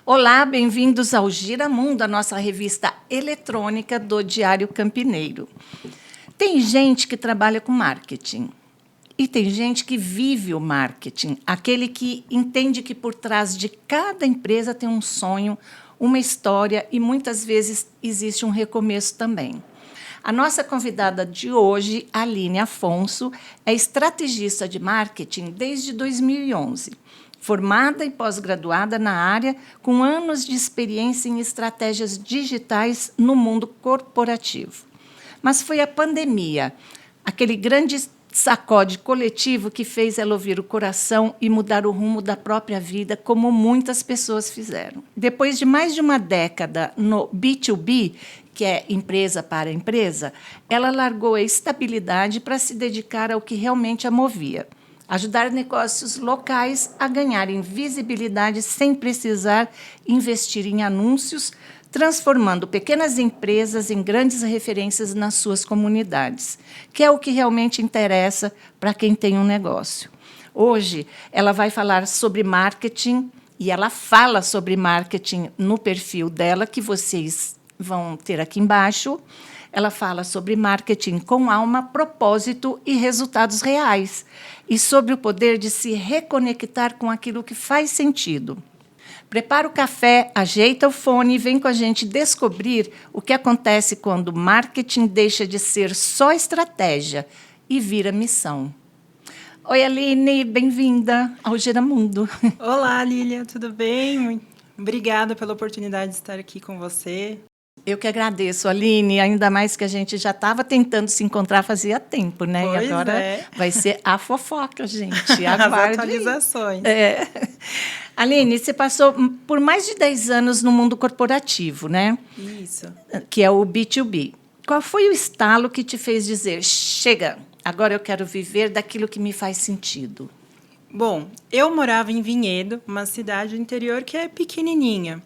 Olá, bem-vindos ao Giramundo, a nossa revista eletrônica do Diário Campineiro. Tem gente que trabalha com marketing e tem gente que vive o marketing, aquele que entende que por trás de cada empresa tem um sonho, uma história e muitas vezes existe um recomeço também. A nossa convidada de hoje, Aline Afonso, é estrategista de marketing desde 2011. Formada e pós-graduada na área, com anos de experiência em estratégias digitais no mundo corporativo. Mas foi a pandemia, aquele grande sacode coletivo que fez ela ouvir o coração e mudar o rumo da própria vida, como muitas pessoas fizeram. Depois de mais de uma década no B2B, que é empresa para empresa, ela largou a estabilidade para se dedicar ao que realmente a movia. Ajudar negócios locais a ganharem visibilidade sem precisar investir em anúncios, transformando pequenas empresas em grandes referências nas suas comunidades, que é o que realmente interessa para quem tem um negócio. Hoje, ela vai falar sobre marketing, e ela fala sobre marketing no perfil dela, que vocês vão ter aqui embaixo. Ela fala sobre marketing com alma, propósito e resultados reais, e sobre o poder de se reconectar com aquilo que faz sentido. Prepara o café, ajeita o fone e vem com a gente descobrir o que acontece quando o marketing deixa de ser só estratégia e vira missão. Oi, Aline, bem-vinda ao Giramundo. Olá, Lília, tudo bem? Obrigada pela oportunidade de estar aqui com você. Eu que agradeço, Aline, ainda mais que a gente já estava tentando se encontrar fazia tempo, né? Pois e agora vai ser a fofoca, gente. Aguarde. As atualizações. Aline, você passou por mais de 10 anos no mundo corporativo, né? Isso. Que é o B2B. Qual foi o estalo que te fez dizer, chega, agora eu quero viver daquilo que me faz sentido? Bom, eu morava em Vinhedo, uma cidade do interior que é pequenininha.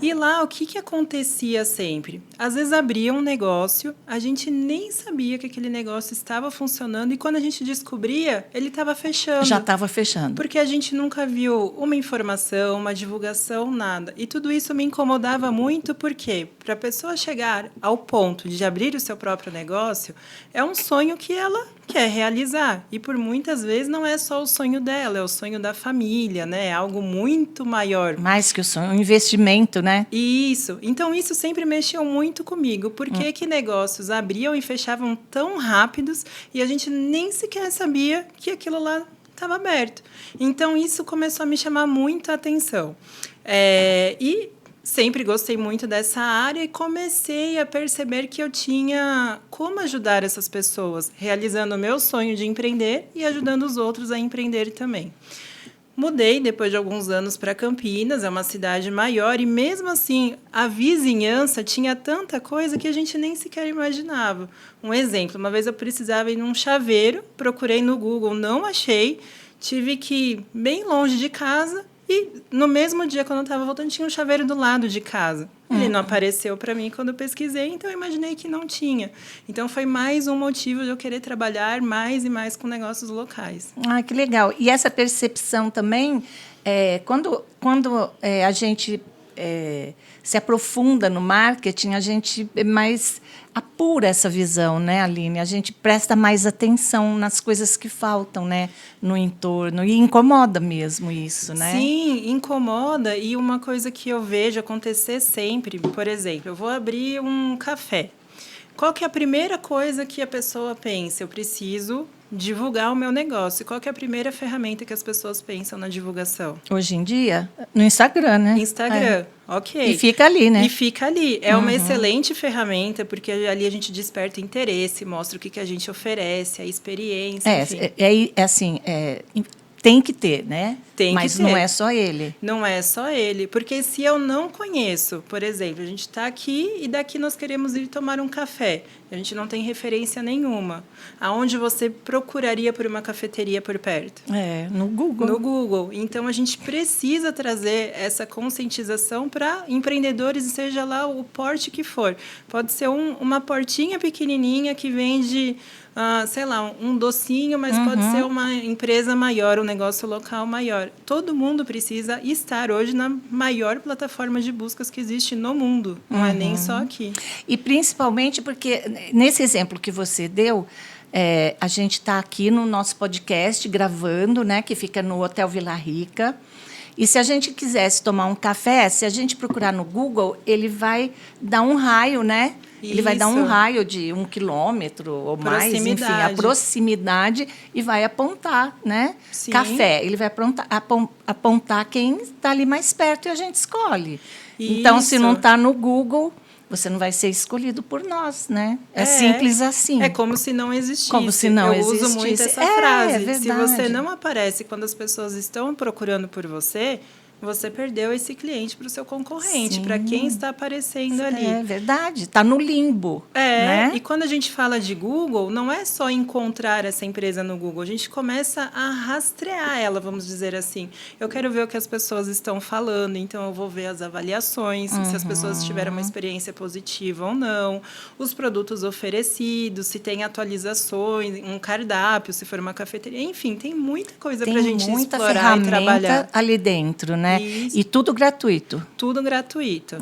E lá, o que acontecia sempre? Às vezes abria um negócio, a gente nem sabia que aquele negócio estava funcionando e quando a gente descobria, ele estava fechando. Já estava fechando. Porque a gente nunca viu uma informação, uma divulgação, nada. E tudo isso me incomodava muito, porque para a pessoa chegar ao ponto de abrir o seu próprio negócio, é um sonho que ela quer realizar. E por muitas vezes não é só o sonho dela, é o sonho da família, né? É algo muito maior. Mais que o sonho, um investimento, né? Isso. Então, isso sempre mexeu muito comigo. Por que que negócios abriam e fechavam tão rápidos e a gente nem sequer sabia que aquilo lá estava aberto? Então, isso começou a me chamar muito a atenção. E sempre gostei muito dessa área e comecei a perceber que eu tinha como ajudar essas pessoas, realizando o meu sonho de empreender e ajudando os outros a empreender também. Mudei depois de alguns anos para Campinas, é uma cidade maior, e mesmo assim a vizinhança tinha tanta coisa que a gente nem sequer imaginava. Um exemplo, uma vez eu precisava ir num chaveiro, procurei no Google, não achei, tive que ir bem longe de casa e no mesmo dia, quando eu estava voltando, tinha um chaveiro do lado de casa. Ele não apareceu para mim quando eu pesquisei, então eu imaginei que não tinha. Então, foi mais um motivo de eu querer trabalhar mais e mais com negócios locais. Ah, que legal. E essa percepção também, quando a gente se aprofunda no marketing, a gente mais apura essa visão, né, Aline? A gente presta mais atenção nas coisas que faltam, né, no entorno. E incomoda mesmo isso, né? Sim, incomoda. E uma coisa que eu vejo acontecer sempre, por exemplo, eu vou abrir um café. Qual que é a primeira coisa que a pessoa pensa? Eu preciso divulgar o meu negócio. Qual que é a primeira ferramenta que as pessoas pensam na divulgação? Hoje em dia, no Instagram, né? Instagram, ok. E fica ali, né? E fica ali. É uma excelente ferramenta, porque ali a gente desperta interesse, mostra o que a gente oferece, a experiência, enfim. Assim, tem que ter, né? Tem Mas que não ter. é só ele. Não é só ele, porque se eu não conheço, por exemplo, a gente está aqui e daqui nós queremos ir tomar um café, a gente não tem referência nenhuma. Aonde você procuraria por uma cafeteria por perto? No Google. No Google. Então, a gente precisa trazer essa conscientização para empreendedores, seja lá o porte que for. Pode ser uma portinha pequenininha que vende, sei lá, um docinho, mas pode ser uma empresa maior, um negócio local maior. todo mundo precisa estar hoje na maior plataforma de buscas que existe no mundo, não é nem só aqui. E principalmente porque, nesse exemplo que você deu, a gente está aqui no nosso podcast gravando, né, que fica no Hotel Vila Rica. E se a gente quisesse tomar um café, se a gente procurar no Google, ele vai dar um raio, né? Ele vai dar um raio de 1 quilômetro ou mais, enfim, a proximidade, e vai apontar, né? Sim. Café. Ele vai apontar quem está ali mais perto e a gente escolhe. Então, se não está no Google, você não vai ser escolhido por nós, né? É simples assim. É como se não existisse. Como se não existisse. Eu uso muito essa frase. É verdade. Se você não aparece quando as pessoas estão procurando por você, você perdeu esse cliente para o seu concorrente, para quem está aparecendo ali. É verdade, está no limbo. Né? E quando a gente fala de Google, não é só encontrar essa empresa no Google, a gente começa a rastrear ela, vamos dizer assim. Eu quero ver o que as pessoas estão falando, então eu vou ver as avaliações, se as pessoas tiveram uma experiência positiva ou não, os produtos oferecidos, se tem atualizações, um cardápio, se for uma cafeteria, enfim, tem muita coisa para a gente explorar e trabalhar ali dentro, né? Isso. E tudo gratuito. Tudo gratuito.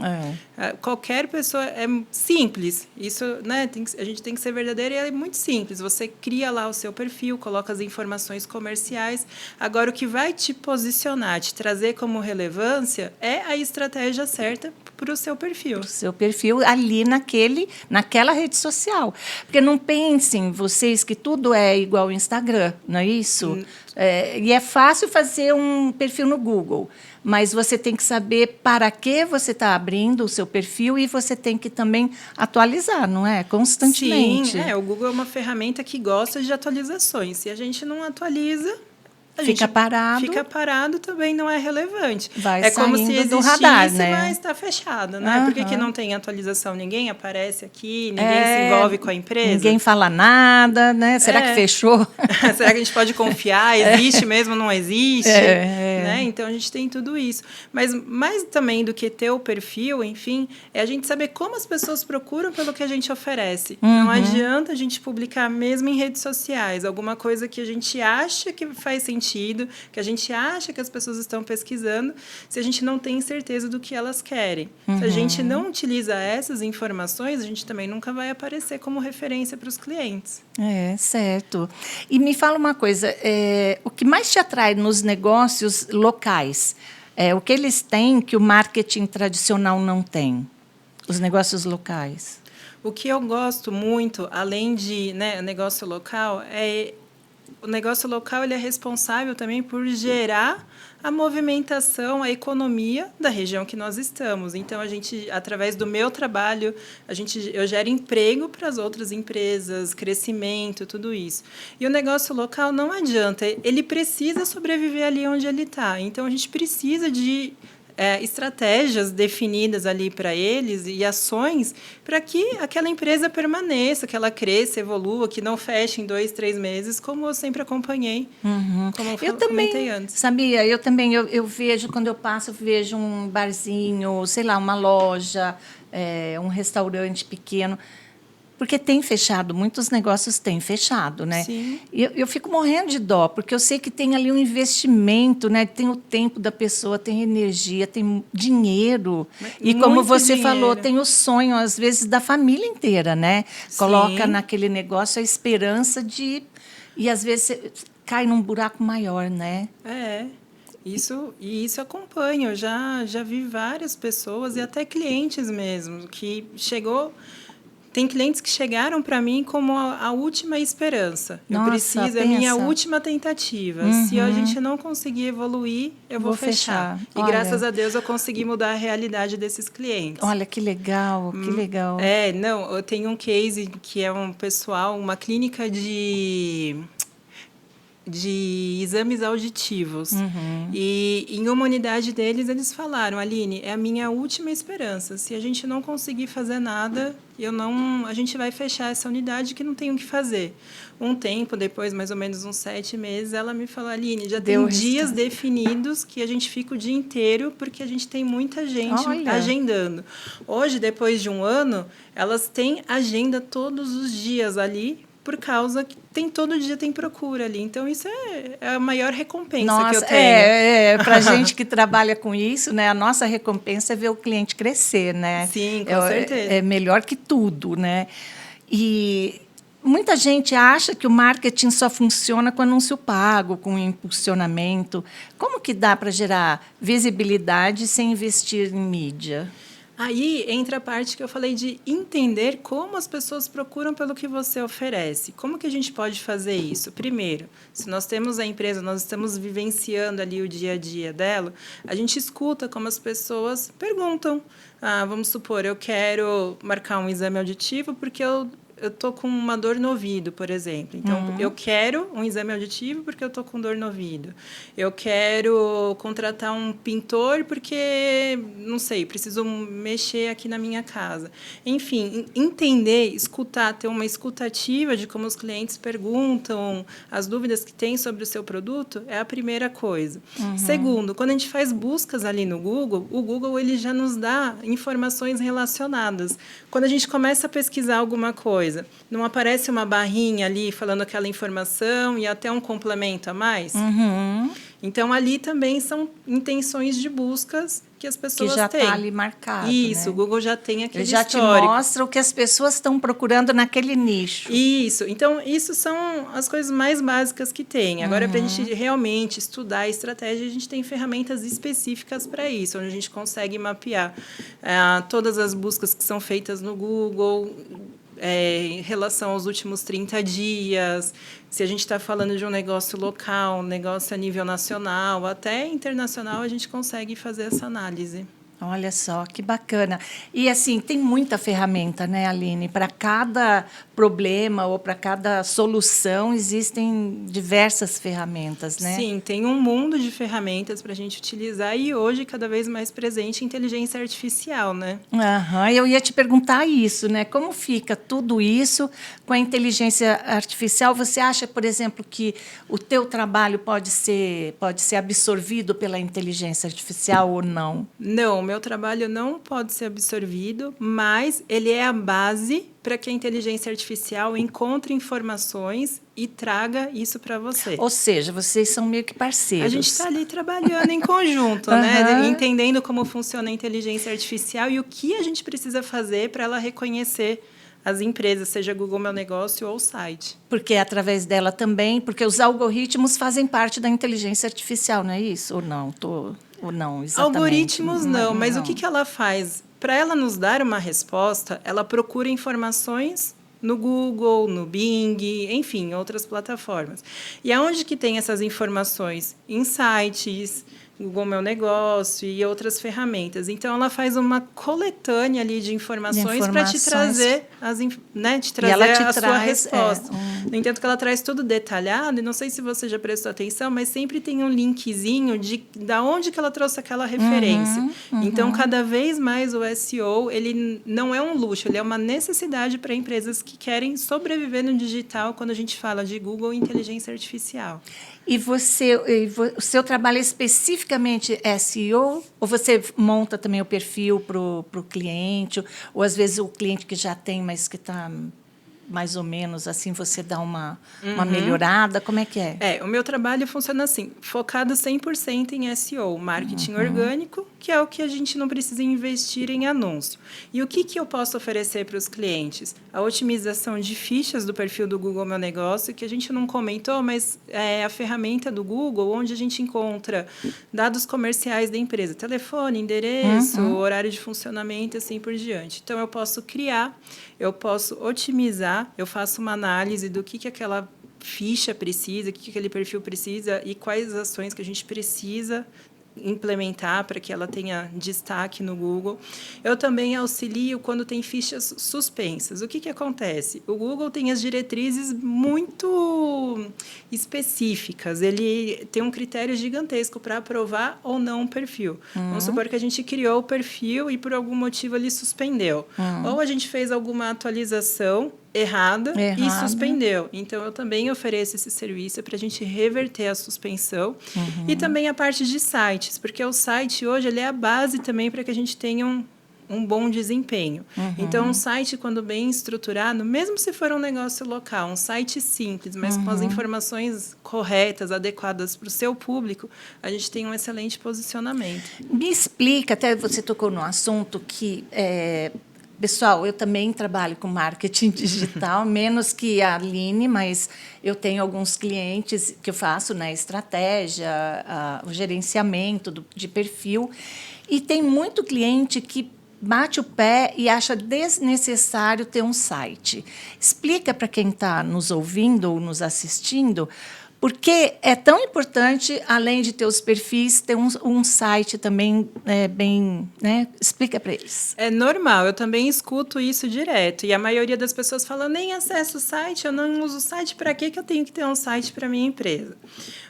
Qualquer pessoa é simples. Isso, né? A gente tem que ser verdadeiro e é muito simples. Você cria lá o seu perfil, coloca as informações comerciais. Agora, o que vai te posicionar, te trazer como relevância é a estratégia certa para o seu perfil. Para o seu perfil ali naquela rede social. Porque não pensem vocês que tudo é igual ao Instagram, não é isso? E é fácil fazer um perfil no Google, mas você tem que saber para que você está abrindo o seu perfil e você tem que também atualizar, não é? Constantemente. Sim, o Google é uma ferramenta que gosta de atualizações. Se a gente não atualiza, fica parado. Fica parado, também não é relevante. Vai como se existisse, do radar, né? Mas está fechado, né? Por que não tem atualização? Ninguém aparece aqui, ninguém se envolve com a empresa. Ninguém fala nada, né? Será que fechou? Será que a gente pode confiar? Existe mesmo, não existe? Né? Então, a gente tem tudo isso. Mas mais também do que ter o perfil, enfim, é a gente saber como as pessoas procuram pelo que a gente oferece. Não adianta a gente publicar mesmo em redes sociais alguma coisa que a gente acha que faz sentido, que a gente acha que as pessoas estão pesquisando, se a gente não tem certeza do que elas querem. Se a gente não utiliza essas informações, a gente também nunca vai aparecer como referência para os clientes. Certo. E me fala uma coisa, o que mais te atrai nos negócios locais? O que eles têm que o marketing tradicional não tem? Os negócios locais. O que eu gosto muito, além de negócio local, o negócio local ele é responsável também por gerar a movimentação, a economia da região que nós estamos. Então, a gente, através do meu trabalho, eu gero emprego para as outras empresas, crescimento, tudo isso. E o negócio local não adianta, ele precisa sobreviver ali onde ele está. Então, a gente precisa de estratégias definidas ali para eles e ações para que aquela empresa permaneça, que ela cresça, evolua, que não feche em 2, 3 meses, como eu sempre acompanhei, como eu comentei antes. Sabia? Eu também, eu vejo, quando eu passo, eu vejo um barzinho, sei lá, uma loja, um restaurante pequeno, porque tem fechado, muitos negócios têm fechado, né? Sim. E eu fico morrendo de dó, porque eu sei que tem ali um investimento, né? Tem o tempo da pessoa, tem energia, tem dinheiro. E como você falou, tem o sonho, às vezes, da família inteira, né? Sim. Coloca naquele negócio a esperança de... E, às vezes, cai num buraco maior, né? Isso acompanho. Eu já vi várias pessoas e até clientes mesmo, que chegou... Tem clientes que chegaram para mim como a última esperança. Nossa, é a minha última tentativa. Se a gente não conseguir evoluir, eu vou fechar. E graças a Deus eu consegui mudar a realidade desses clientes. Olha, que legal, que legal. Eu tenho um case que é um pessoal, uma clínica de exames auditivos. E em uma unidade deles, eles falaram: Aline, é a minha última esperança. Se a gente não conseguir fazer nada, a gente vai fechar essa unidade que não tem o que fazer. Um tempo depois, mais ou menos uns 7 meses, ela me falou: Aline, já tem dias definidos que a gente fica o dia inteiro porque a gente tem muita gente agendando. Hoje, depois de um ano, elas têm agenda todos os dias ali por causa que todo dia tem procura ali. Então, isso é a maior recompensa Nossa, que eu tenho. para a gente que trabalha com isso, né, a nossa recompensa é ver o cliente crescer, né? Sim, com certeza. É melhor que tudo, né? E muita gente acha que o marketing só funciona com anúncio pago, com impulsionamento. Como que dá para gerar visibilidade sem investir em mídia? Aí entra a parte que eu falei de entender como as pessoas procuram pelo que você oferece. Como que a gente pode fazer isso? Primeiro, se nós temos a empresa, nós estamos vivenciando ali o dia a dia dela, a gente escuta como as pessoas perguntam. Vamos supor, eu quero marcar um exame auditivo porque eu estou com uma dor no ouvido, por exemplo. Então, eu quero um exame auditivo porque eu estou com dor no ouvido. Eu quero contratar um pintor porque, não sei, preciso mexer aqui na minha casa. Enfim, entender, escutar, ter uma escutativa de como os clientes perguntam, as dúvidas que têm sobre o seu produto, é a primeira coisa. Segundo, quando a gente faz buscas ali no Google, o Google ele já nos dá informações relacionadas. Quando a gente começa a pesquisar alguma coisa, não aparece uma barrinha ali falando aquela informação e até um complemento a mais? Então, ali também são intenções de buscas que as pessoas têm. Que já está ali marcado, Isso, né? o Google já tem aquele Ele já histórico. te mostra o que as pessoas estão procurando naquele nicho. Isso. Então, isso são as coisas mais básicas que tem. Agora, para a gente realmente estudar a estratégia, a gente tem ferramentas específicas para isso, onde a gente consegue mapear todas as buscas que são feitas no Google, em relação aos últimos 30 dias, se a gente está falando de um negócio local, um negócio a nível nacional, até internacional, a gente consegue fazer essa análise. Olha só, que bacana. E, assim, tem muita ferramenta, né, Aline? Para cada problema ou para cada solução, existem diversas ferramentas, né? Sim, tem um mundo de ferramentas para a gente utilizar e, hoje, cada vez mais presente, inteligência artificial, né? Eu ia te perguntar isso, né? Como fica tudo isso com a inteligência artificial? Você acha, por exemplo, que o teu trabalho pode ser absorvido pela inteligência artificial ou não? Não, o meu trabalho não pode ser absorvido, mas ele é a base para que a inteligência artificial encontre informações e traga isso para você. Ou seja, vocês são meio que parceiros. A gente está ali trabalhando em conjunto, né? Entendendo como funciona a inteligência artificial e o que a gente precisa fazer para ela reconhecer as empresas, seja Google Meu Negócio ou o site. Porque é através dela também, porque os algoritmos fazem parte da inteligência artificial, não é isso? Ou não? Ou não, exatamente. Algoritmos não, mas o que ela faz? Para ela nos dar uma resposta, ela procura informações no Google, no Bing, enfim, outras plataformas. E aonde que tem essas informações? Em sites, Google Meu Negócio e outras ferramentas. Então, ela faz uma coletânea ali de informações para te trazer, a sua resposta. No entanto, que ela traz tudo detalhado, e não sei se você já prestou atenção, mas sempre tem um linkzinho de onde que ela trouxe aquela referência. Então, cada vez mais o SEO, ele não é um luxo, ele é uma necessidade para empresas que querem sobreviver no digital quando a gente fala de Google e inteligência artificial. E o seu trabalho é especificamente SEO? Ou você monta também o perfil para o cliente? Ou, às vezes, o cliente que já tem, mas que está mais ou menos assim, você dá uma melhorada? Como é que é? O meu trabalho funciona assim, focado 100% em SEO, marketing orgânico, que é o que a gente não precisa investir em anúncio. E o que eu posso oferecer para os clientes? A otimização de fichas do perfil do Google Meu Negócio, que a gente não comentou, mas é a ferramenta do Google, onde a gente encontra dados comerciais da empresa, telefone, endereço, horário de funcionamento e assim por diante. Então, eu posso criar, eu posso otimizar, eu faço uma análise do que aquela ficha precisa, o que aquele perfil precisa e quais ações que a gente precisa implementar para que ela tenha destaque no Google. Eu também auxilio quando tem fichas suspensas. O que acontece? O Google tem as diretrizes muito específicas. Ele tem um critério gigantesco para aprovar ou não um perfil. Vamos supor que a gente criou o perfil e, por algum motivo, ele suspendeu. Ou a gente fez alguma atualização errada e suspendeu. Então, eu também ofereço esse serviço para a gente reverter a suspensão. E também a parte de sites, porque o site hoje ele é a base também para que a gente tenha um bom desempenho. Então, um site, quando bem estruturado, mesmo se for um negócio local, um site simples, mas com as informações corretas, adequadas para o seu público, a gente tem um excelente posicionamento. Me explica, até você tocou no assunto que... Pessoal, eu também trabalho com marketing digital, menos que a Aline, mas eu tenho alguns clientes que eu faço na estratégia, o gerenciamento de perfil, e tem muito cliente que bate o pé e acha desnecessário ter um site. Explica para quem está nos ouvindo ou nos assistindo por que é tão importante, além de ter os perfis, ter um site também bem... Né? Explica para eles. É normal, eu também escuto isso direto. E a maioria das pessoas fala, eu nem acesso o site, eu não uso o site, para que eu tenho que ter um site para minha empresa?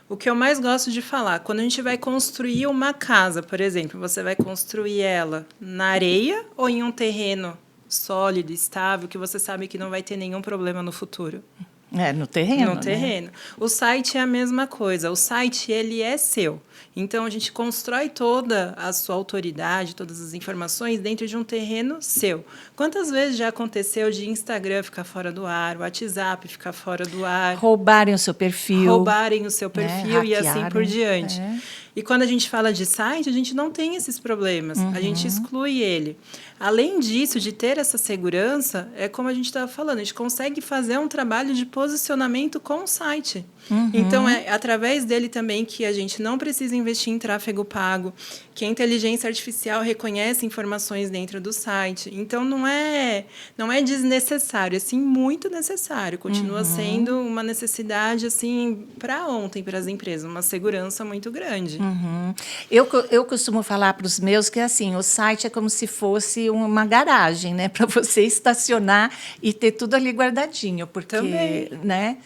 O que eu mais gosto de falar, quando a gente vai construir uma casa, por exemplo, você vai construir ela na areia ou em um terreno sólido, estável, que você sabe que não vai ter nenhum problema no futuro? No terreno. No terreno. Né? O site é a mesma coisa. O site, ele é seu. Então, a gente constrói toda a sua autoridade, todas as informações dentro de um terreno seu. Quantas vezes já aconteceu de Instagram ficar fora do ar, WhatsApp ficar fora do ar? Roubarem o seu perfil. Roubarem o seu perfil e assim por diante. É. E quando a gente fala de site, a gente não tem esses problemas. A gente exclui ele. Além disso, de ter essa segurança, é como a gente estava falando, a gente consegue fazer um trabalho de posicionamento com o site. Então, é através dele também que a gente não precisa investir em tráfego pago, que a inteligência artificial reconhece informações dentro do site. Então, não é desnecessário, é sim muito necessário. Continua sendo uma necessidade assim para ontem, para as empresas, uma segurança muito grande. Eu costumo falar para os meus que assim, o site é como se fosse uma garagem, né, para você estacionar e ter tudo ali guardadinho, porque, também. Né,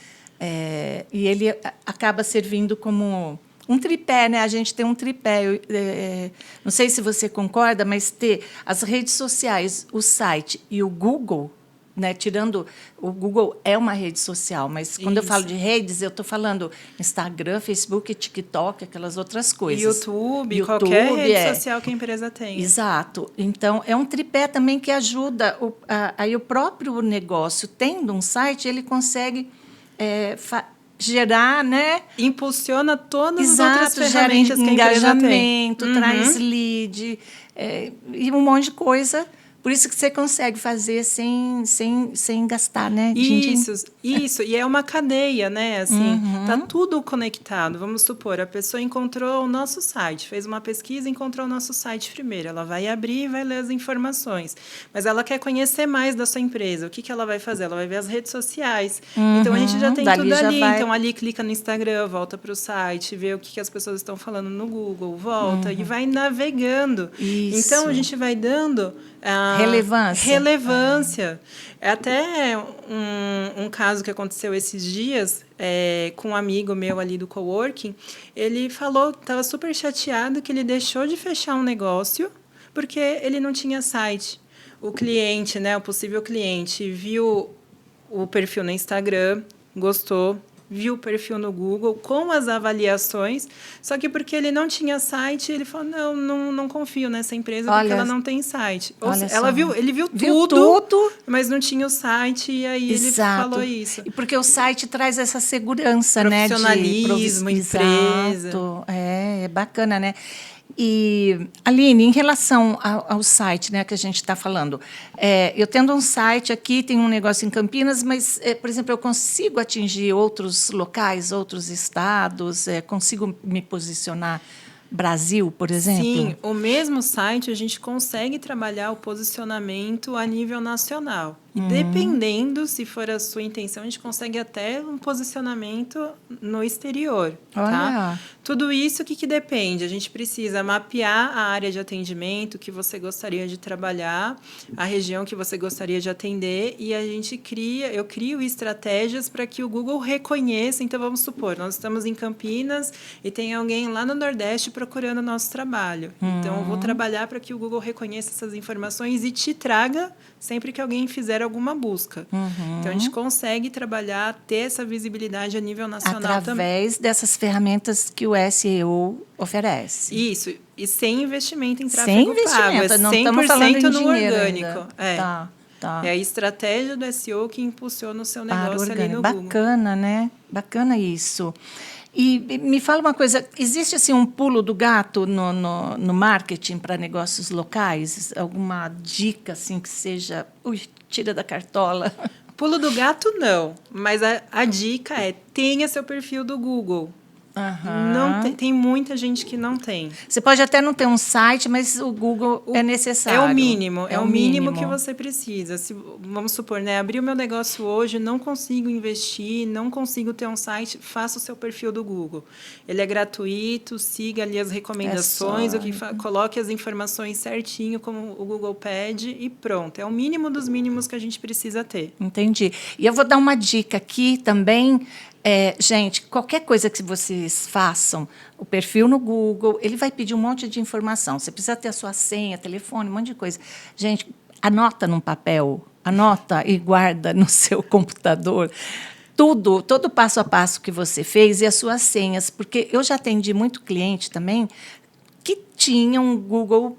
e ele acaba servindo como um tripé, né? A gente tem um tripé. Não sei se você concorda, mas ter as redes sociais, o site e o Google, né? Tirando o Google é uma rede social, mas quando eu falo de redes, eu estou falando Instagram, Facebook, TikTok, aquelas outras coisas. YouTube, qualquer rede social que a empresa tem. Exato. Então, é um tripé também que ajuda aí o próprio negócio, tendo um site, ele consegue gerar, né? Impulsiona todas Exato, as outras ferramentas que a empresa tem. Engajamento, traz lead e um monte de coisa. Por isso que você consegue fazer sem gastar, né? Isso. E é uma cadeia, né? Assim, tá tudo conectado. Vamos supor, a pessoa encontrou o nosso site, fez uma pesquisa e encontrou o nosso site primeiro. Ela vai abrir e vai ler as informações. Mas ela quer conhecer mais da sua empresa. O que ela vai fazer? Ela vai ver as redes sociais. Então, a gente já tem tudo ali. Então, ali clica no Instagram, volta para o site, vê o que as pessoas estão falando no Google, volta e vai navegando. Isso. Então, a gente vai dando... relevância. É até um caso que aconteceu esses dias com um amigo meu ali do coworking. Ele falou, estava super chateado que ele deixou de fechar um negócio porque ele não tinha site. O cliente, né, o possível cliente, viu o perfil no Instagram, gostou, viu o perfil no Google com as avaliações, só que porque ele não tinha site, ele falou, não confio nessa empresa porque ela não tem site. Ele viu tudo, mas não tinha o site, e aí ele falou isso. E porque o site traz essa segurança, né? Profissionalismo, empresa. Exato. É bacana, né? E, Aline, em relação ao site, né, que a gente está falando, eu tendo um site aqui, tem um negócio em Campinas, mas, por exemplo, eu consigo atingir outros locais, outros estados, consigo me posicionar Brasil, por exemplo? Sim, o mesmo site a gente consegue trabalhar o posicionamento a nível nacional. E dependendo, se for a sua intenção, a gente consegue até um posicionamento no exterior. Tá? Tudo isso, o que depende? A gente precisa mapear a área de atendimento que você gostaria de trabalhar, a região que você gostaria de atender, e eu crio estratégias para que o Google reconheça. Então, vamos supor, nós estamos em Campinas e tem alguém lá no Nordeste procurando o nosso trabalho. Então, eu vou trabalhar para que o Google reconheça essas informações e te traga sempre que alguém fizer alguma busca. Então, a gente consegue trabalhar, ter essa visibilidade a nível nacional através dessas ferramentas que o SEO oferece. Isso. E sem investimento em Sem tráfego investimento, pago. É não estamos falando 100% em no dinheiro orgânico. ainda. É. Tá. É a estratégia do SEO que impulsiona o seu Para o negócio ali orgânico. no Google. Bacana, né? Bacana isso. E me fala uma coisa, existe assim um pulo do gato no marketing para negócios locais? Alguma dica assim que seja, tira da cartola? Pulo do gato, não. Mas a dica é, tenha seu perfil do Google. Não tem muita gente que não tem. Você pode até não ter um site, mas o Google é necessário. É o mínimo, é o mínimo que você precisa. Se, vamos supor, né, abrir o meu negócio hoje, não consigo investir, não consigo ter um site, faça o seu perfil do Google. Ele é gratuito, siga ali as recomendações, coloque as informações certinho como o Google pede e pronto. É o mínimo dos mínimos que a gente precisa ter. Entendi. E eu vou dar uma dica aqui também. Gente, qualquer coisa que vocês façam, o perfil no Google, ele vai pedir um monte de informação. Você precisa ter a sua senha, telefone, um monte de coisa. Gente, anota num papel, anota e guarda no seu computador todo passo a passo que você fez e as suas senhas, porque eu já atendi muito cliente também que tinha um Google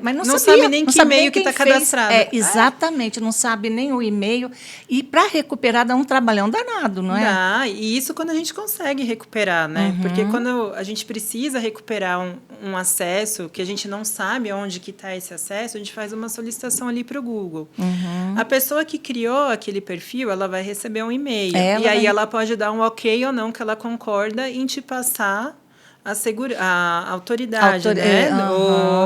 mas não sabia, sabe nem que e-mail que está cadastrado. Exatamente, não sabe nem o e-mail. E para recuperar dá um trabalhão danado, não é? Dá, e isso quando a gente consegue recuperar, né? Porque quando a gente precisa recuperar um acesso, que a gente não sabe onde que está esse acesso, a gente faz uma solicitação ali para o Google. A pessoa que criou aquele perfil, ela vai receber um e-mail. E aí ela pode dar um ok ou não, que ela concorda em te passar a autoridade, né?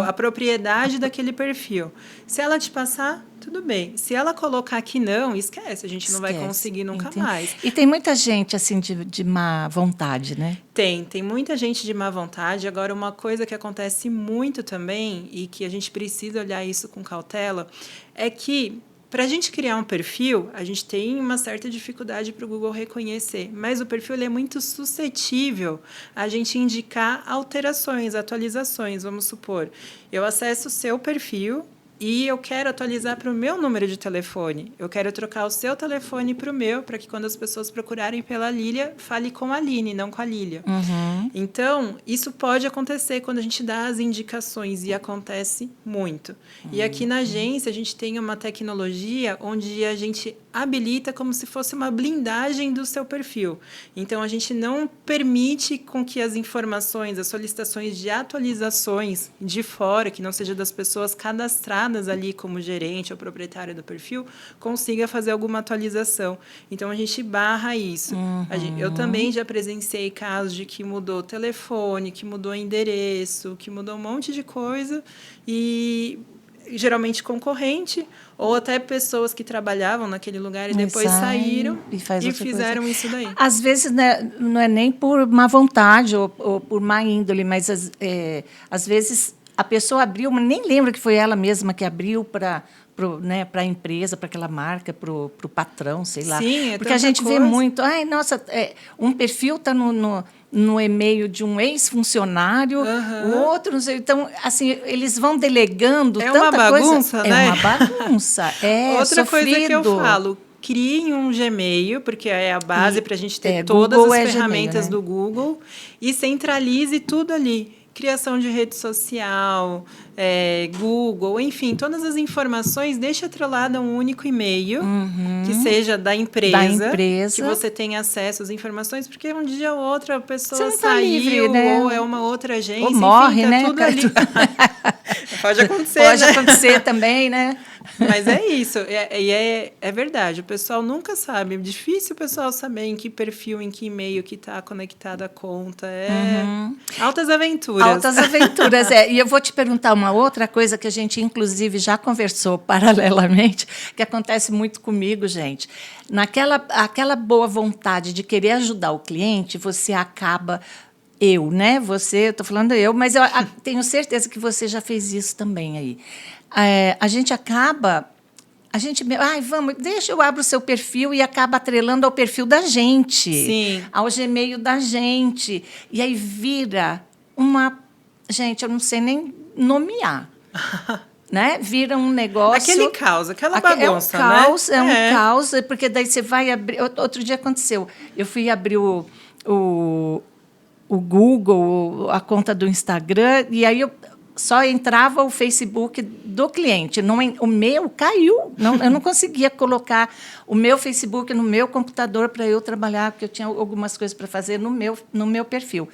A propriedade daquele perfil. Se ela te passar, tudo bem. Se ela colocar que não, esquece. A gente não vai conseguir nunca mais. E tem muita gente assim de má vontade, né? Tem muita gente de má vontade. Agora, uma coisa que acontece muito também e que a gente precisa olhar isso com cautela é que para a gente criar um perfil, a gente tem uma certa dificuldade para o Google reconhecer, mas o perfil ele é muito suscetível a gente indicar alterações, atualizações. Vamos supor, eu acesso o seu perfil e eu quero atualizar para o meu número de telefone. Eu quero trocar o seu telefone para o meu, para que quando as pessoas procurarem pela Lília, fale com a Aline, não com a Lília. Então, isso pode acontecer quando a gente dá as indicações, e acontece muito. E aqui na agência, a gente tem uma tecnologia onde a gente habilita como se fosse uma blindagem do seu perfil. Então, a gente não permite com que as informações, as solicitações de atualizações de fora, que não seja das pessoas cadastradas ali como gerente ou proprietário do perfil, consiga fazer alguma atualização. Então, a gente barra isso. Eu também já presenciei casos de que mudou telefone, que mudou endereço, que mudou um monte de coisa e geralmente concorrente ou até pessoas que trabalhavam naquele lugar e depois saíram e fizeram isso daí. Às vezes, né, não é nem por má vontade ou por má índole, mas às vezes a pessoa abriu, mas nem lembra que foi ela mesma que abriu para a empresa, para aquela marca, para o patrão, sei lá. Sim, porque a gente vê muito, um perfil está no e-mail de um ex-funcionário, o outro, não sei. Então, assim, eles vão delegando tanta coisa. É uma bagunça, né? É uma bagunça. Outra sofrido. coisa que eu falo, criem um Gmail, porque é a base para a gente ter todas as ferramentas Gmail, né? do Google, e centralize tudo ali. Criação de rede social, Google, enfim, todas as informações, deixa atrelada a um único e-mail, que seja da empresa, que você tenha acesso às informações, porque um dia ou outra a pessoa saiu, livre, né? Ou é uma outra agência, ou morre, enfim, tá né? tudo ali. Pode acontecer, Pode acontecer também, né? Mas é isso, é verdade. O pessoal nunca sabe. É difícil o pessoal saber em que perfil, em que e-mail que está conectada a conta. Altas aventuras. Altas aventuras, E eu vou te perguntar uma outra coisa que a gente, inclusive, já conversou paralelamente, que acontece muito comigo, gente. Aquela boa vontade de querer ajudar o cliente, você acaba... né? Estou falando eu, mas eu tenho certeza que você já fez isso também aí. A gente acaba... eu abro o seu perfil e acaba atrelando ao perfil da gente. Sim. Ao Gmail da gente. E aí vira uma... Gente, eu não sei nem nomear. Né? Vira um negócio... Aquele caos, aquela bagunça, É um caos, porque daí você vai abrir... Outro dia aconteceu. Eu fui abrir o Google, a conta do Instagram, e aí eu só entrava o Facebook do cliente. Não, o meu caiu. Não, eu não conseguia colocar o meu Facebook no meu computador para eu trabalhar, porque eu tinha algumas coisas para fazer no meu perfil.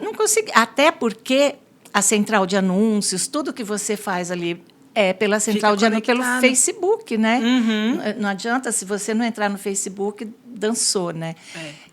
Não consegui, até porque a central de anúncios, tudo que você faz ali é pela central de anúncios, pelo Facebook, né? Não adianta, se você não entrar no Facebook, dançou, né?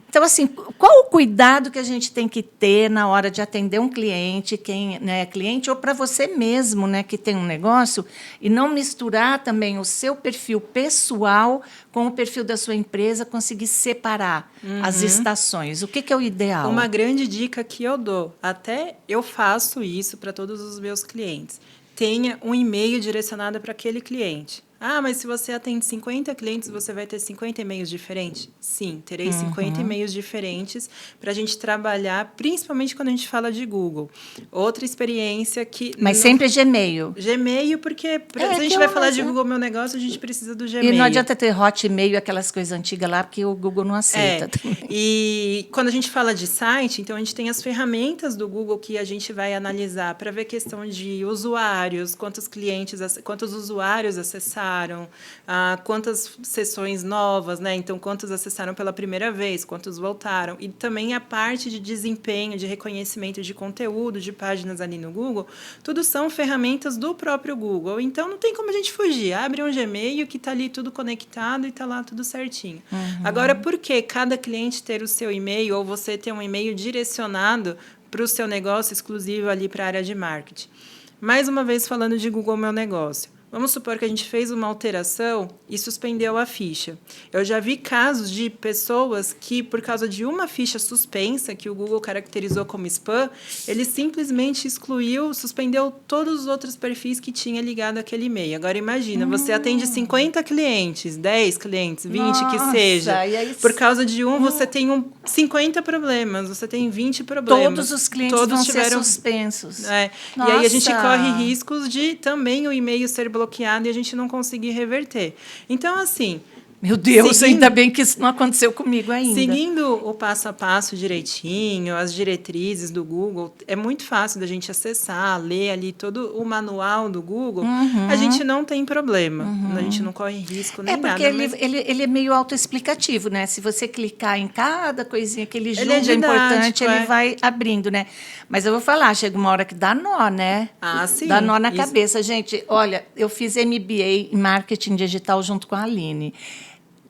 Então, assim, qual o cuidado que a gente tem que ter na hora de atender um cliente, quem é cliente, ou para você mesmo, né, que tem um negócio, e não misturar também o seu perfil pessoal com o perfil da sua empresa, conseguir separar as estações. O que é o ideal? Uma grande dica que eu dou, até eu faço isso para todos os meus clientes. Tenha um e-mail direcionado para aquele cliente. Ah, mas se você atende 50 clientes, você vai ter 50 e-mails diferentes? Sim, terei 50 e-mails diferentes para a gente trabalhar, principalmente quando a gente fala de Google. Outra experiência que... Mas sempre Gmail. Gmail, porque se a gente vai falar de Google Meu Negócio, a gente precisa do Gmail. E não adianta ter Hotmail, aquelas coisas antigas lá, porque o Google não aceita também. E quando a gente fala de site, então a gente tem as ferramentas do Google que a gente vai analisar para ver questão de usuários, quantos clientes, quantos usuários acessaram, quantas sessões novas, né? Então, quantos acessaram pela primeira vez, quantos voltaram. E também a parte de desempenho, de reconhecimento de conteúdo, de páginas ali no Google, tudo são ferramentas do próprio Google. Então, não tem como a gente fugir. Abre um Gmail que está ali tudo conectado e está lá tudo certinho. Agora, por que cada cliente ter o seu e-mail ou você ter um e-mail direcionado para o seu negócio exclusivo ali para a área de marketing? Mais uma vez, falando de Google Meu Negócio. Vamos supor que a gente fez uma alteração e suspendeu a ficha. Eu já vi casos de pessoas que, por causa de uma ficha suspensa, que o Google caracterizou como spam, ele simplesmente suspendeu todos os outros perfis que tinha ligado àquele e-mail. Agora, imagina, você atende 50 clientes, 10 clientes, 20, Nossa, que seja. Aí, por causa de você tem 50 problemas, você tem 20 problemas. Todos os clientes vão ser suspensos. E aí a gente corre riscos de também o e-mail ser bloqueado e a gente não conseguir reverter. Então, assim... Meu Deus, ainda bem que isso não aconteceu comigo ainda. Seguindo o passo a passo direitinho, as diretrizes do Google, é muito fácil da gente acessar, ler ali todo o manual do Google. A gente não tem problema, a gente não corre risco nem nada. É porque ele é meio autoexplicativo, né? Se você clicar em cada coisinha que ele julga importante, ele vai abrindo, né? Mas eu vou falar, chega uma hora que dá nó, né? Sim. Dá nó na cabeça. Gente, olha, eu fiz MBA em Marketing Digital junto com a Aline.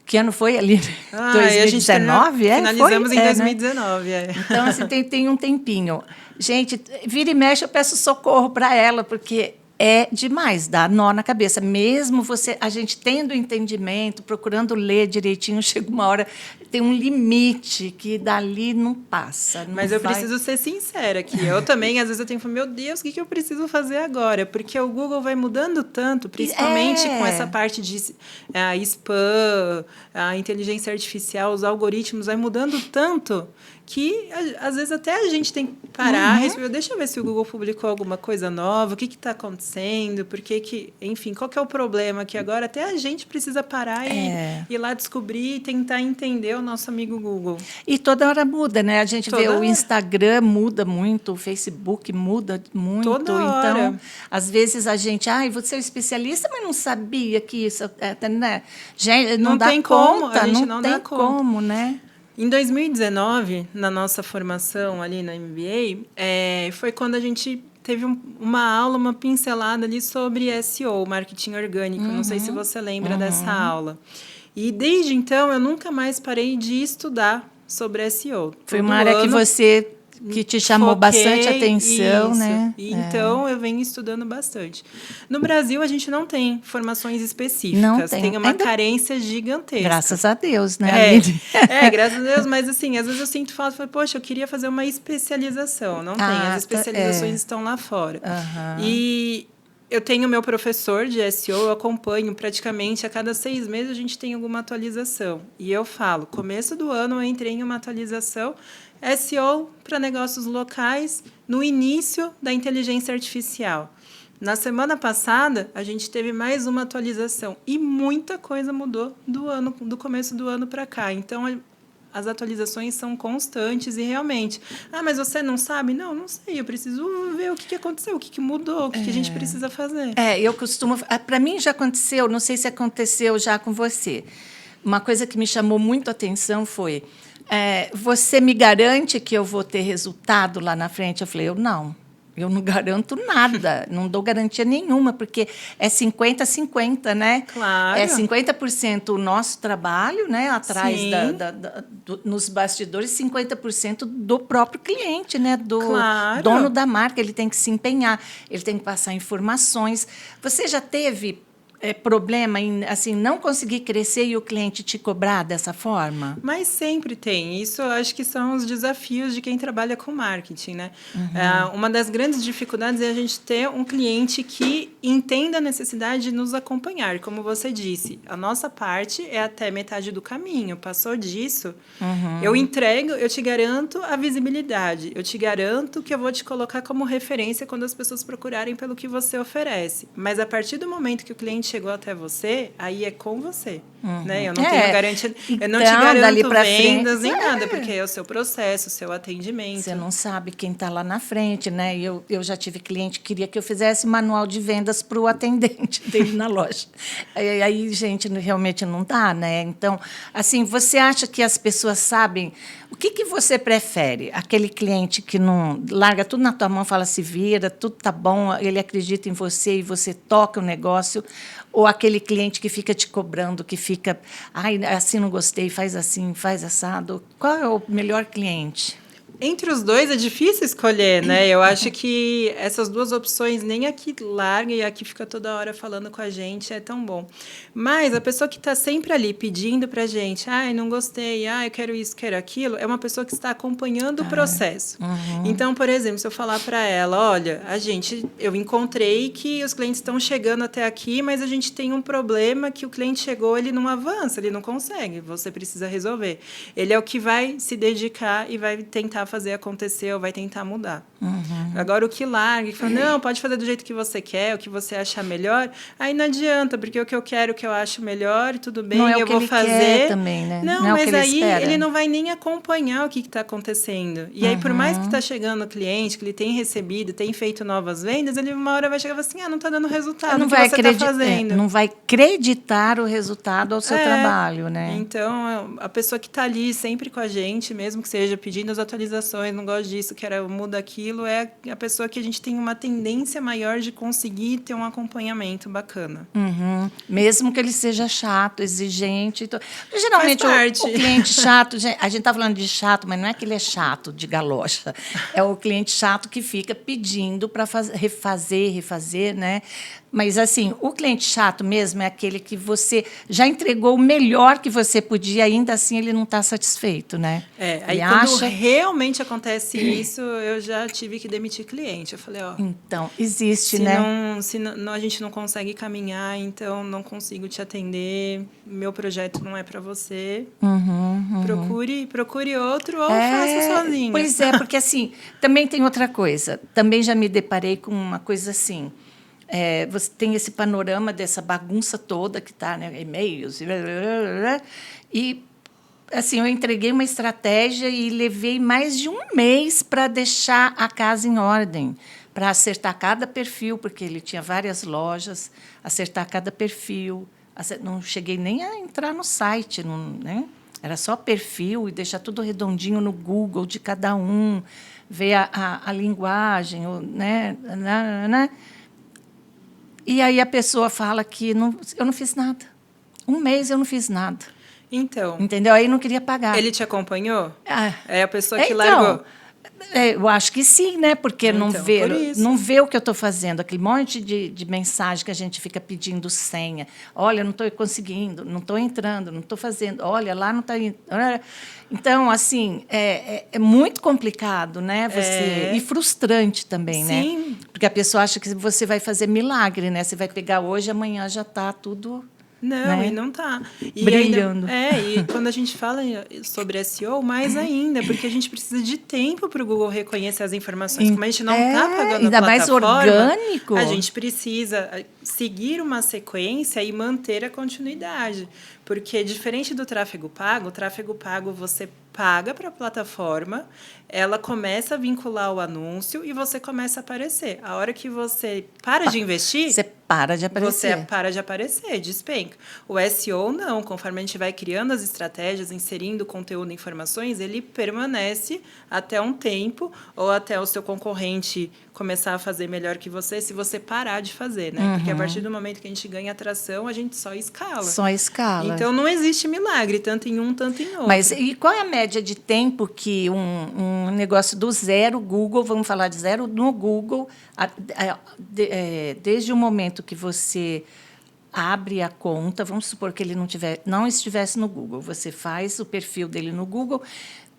Que ano foi, Aline? 2019? Finalizamos em 2019. Então, assim, tem um tempinho. Gente, vira e mexe, eu peço socorro para ela, porque é demais, dá nó na cabeça. Mesmo a gente tendo entendimento, procurando ler direitinho, chega uma hora, tem um limite que dali não passa. Mas eu preciso ser sincera aqui. Eu também, às vezes, eu tenho que falar, meu Deus, o que eu preciso fazer agora? Porque o Google vai mudando tanto, principalmente com essa parte de spam, a inteligência artificial, os algoritmos, vai mudando tanto que, às vezes, até a gente tem que parar, deixa eu ver se o Google publicou alguma coisa nova, o que está acontecendo, enfim, qual que é o problema que agora até a gente precisa parar e ir lá descobrir e tentar entender o nosso amigo Google. E toda hora muda, né? A gente vê o Instagram muda muito, o Facebook muda muito. Toda hora. Então, às vezes a gente, você é um especialista, mas não sabia que isso, né? Gente, não dá conta, a gente não tem como, né? Em 2019, na nossa formação ali na MBA, foi quando a gente teve uma aula, uma pincelada ali sobre SEO, marketing orgânico. Não sei se você lembra dessa aula. E desde então, eu nunca mais parei de estudar sobre SEO. Foi uma área que te chamou bastante atenção, isso. né? Então, eu venho estudando bastante. No Brasil, a gente não tem formações específicas. Não tem. Tem uma carência gigantesca. Graças a Deus, né? Graças a Deus. Mas, assim, às vezes eu sinto falta. Poxa, eu queria fazer uma especialização. Não tem. As especializações estão lá fora. E eu tenho meu professor de SEO, eu acompanho praticamente a cada 6 meses a gente tem alguma atualização. E eu falo, começo do ano eu entrei em uma atualização SEO para negócios locais no início da inteligência artificial. Na semana passada, a gente teve mais uma atualização e muita coisa mudou do começo do ano para cá. Então, as atualizações são constantes e realmente... mas você não sabe? Não sei. Eu preciso ver o que aconteceu, o que mudou, o que a gente precisa fazer. Eu costumo... Para mim já aconteceu, não sei se aconteceu já com você. Uma coisa que me chamou muito a atenção foi... você me garante que eu vou ter resultado lá na frente? Eu falei, eu não garanto nada, não dou garantia nenhuma, porque é 50-50, né? Claro. É 50% o nosso trabalho, né? Atrás nos bastidores, 50% do próprio cliente, né? Do dono da marca. Ele tem que se empenhar, ele tem que passar informações. Você já teve problema em assim, não conseguir crescer e o cliente te cobrar dessa forma? Mas sempre tem. Isso eu acho que são os desafios de quem trabalha com marketing, né? Uma das grandes dificuldades é a gente ter um cliente que entenda a necessidade de nos acompanhar. Como você disse, a nossa parte é até metade do caminho. Passou disso, eu entrego, eu te garanto a visibilidade. Eu te garanto que eu vou te colocar como referência quando as pessoas procurarem pelo que você oferece. Mas a partir do momento que o cliente chegou até você, aí é com você. Né? Eu não tenho garantia. Eu não te garanto vendas nem nada, porque é o seu processo, o seu atendimento. Você não sabe quem está lá na frente, né? Eu já tive cliente que queria que eu fizesse manual de vendas para o atendente dele na loja. Aí, gente, realmente não dá, né? Então, assim, você acha que as pessoas sabem o que você prefere? Aquele cliente que não larga tudo na tua mão, fala se vira, tudo tá bom, ele acredita em você e você toca o negócio, ou aquele cliente que fica te cobrando, que fica, assim não gostei, faz assim, faz assado. Qual é o melhor cliente? Entre os dois é difícil escolher, né? Eu acho que essas duas opções, nem a que larga e a que fica toda hora falando com a gente, é tão bom. Mas a pessoa que está sempre ali pedindo para a gente, não gostei, eu quero isso, quero aquilo, é uma pessoa que está acompanhando o processo. Então, por exemplo, se eu falar para ela, olha, eu encontrei que os clientes estão chegando até aqui, mas a gente tem um problema que o cliente chegou, ele não avança, ele não consegue, você precisa resolver. Ele é o que vai se dedicar e vai tentar fazer acontecer ou vai tentar mudar. Agora, o que larga, que fala, não, pode fazer do jeito que você quer, o que você achar melhor, aí não adianta, porque o que eu quero, o que eu acho melhor, tudo bem, eu vou fazer. Quer também, né? Não, mas aí ele não vai nem acompanhar o que está acontecendo. E aí, por mais que está chegando o cliente, que ele tem recebido, tem feito novas vendas, ele uma hora vai chegar e falar assim, não está dando resultado no que você está fazendo. Não vai acreditar o resultado ao seu trabalho, né? Então, a pessoa que está ali sempre com a gente, mesmo que seja pedindo as atualizações, não gosto disso, quero muda aquilo, é a pessoa que a gente tem uma tendência maior de conseguir ter um acompanhamento bacana. Mesmo que ele seja chato, exigente. Geralmente, o cliente chato, a gente está falando de chato, mas não é que ele é chato de galocha. É o cliente chato que fica pedindo para refazer, né? Mas, assim, o cliente chato mesmo é aquele que você já entregou o melhor que você podia, ainda assim ele não está satisfeito, né? Aí quando realmente acontece isso, eu já tive que demitir cliente. Eu falei, então, existe, né? Se a gente não consegue caminhar, então não consigo te atender, meu projeto não é para você. Procure outro ou faça sozinho. Pois é, porque, assim, também tem outra coisa. Também já me deparei com uma coisa assim... você tem esse panorama dessa bagunça toda que está, né, e-mails, e assim, eu entreguei uma estratégia e levei mais de um mês para deixar a casa em ordem, para acertar cada perfil, porque ele tinha várias lojas, acertar cada perfil. Não cheguei nem a entrar no site, né? Era só perfil e deixar tudo redondinho no Google de cada um, ver a linguagem, né? E aí a pessoa fala que eu não fiz nada. Um mês eu não fiz nada. Então. Entendeu? Aí não queria pagar. Ele te acompanhou? É a pessoa que largou. Eu acho que sim, né? Porque não vê o que eu estou fazendo, aquele monte de mensagem que a gente fica pedindo senha. Olha, não estou conseguindo, não estou entrando, não estou fazendo. Olha, lá não está indo. Então, assim, é muito complicado, né? E frustrante também, né? Sim. Porque a pessoa acha que você vai fazer milagre, né? Você vai pegar hoje, amanhã já está tudo... Não, né? E não está. Brilhando. E quando a gente fala sobre SEO, mais ainda, porque a gente precisa de tempo para o Google reconhecer as informações. Como a gente não está pagando ainda a plataforma, mais orgânico. A gente precisa... seguir uma sequência e manter a continuidade. Porque, diferente do tráfego pago, o tráfego pago você paga para a plataforma, ela começa a vincular o anúncio e você começa a aparecer. A hora que você para de investir... Você para de aparecer. Você para de aparecer, despenca. O SEO não, conforme a gente vai criando as estratégias, inserindo conteúdo e informações, ele permanece até um tempo ou até o seu concorrente começar a fazer melhor que você, se você parar de fazer, né? Porque a partir do momento que a gente ganha atração, a gente só escala. Só escala. Então, não existe milagre, tanto em um, tanto em outro. Mas e qual é a média de tempo que um negócio do zero, Google, vamos falar de zero, no Google, desde o momento que você abre a conta, vamos supor que ele não estivesse no Google, você faz o perfil dele no Google,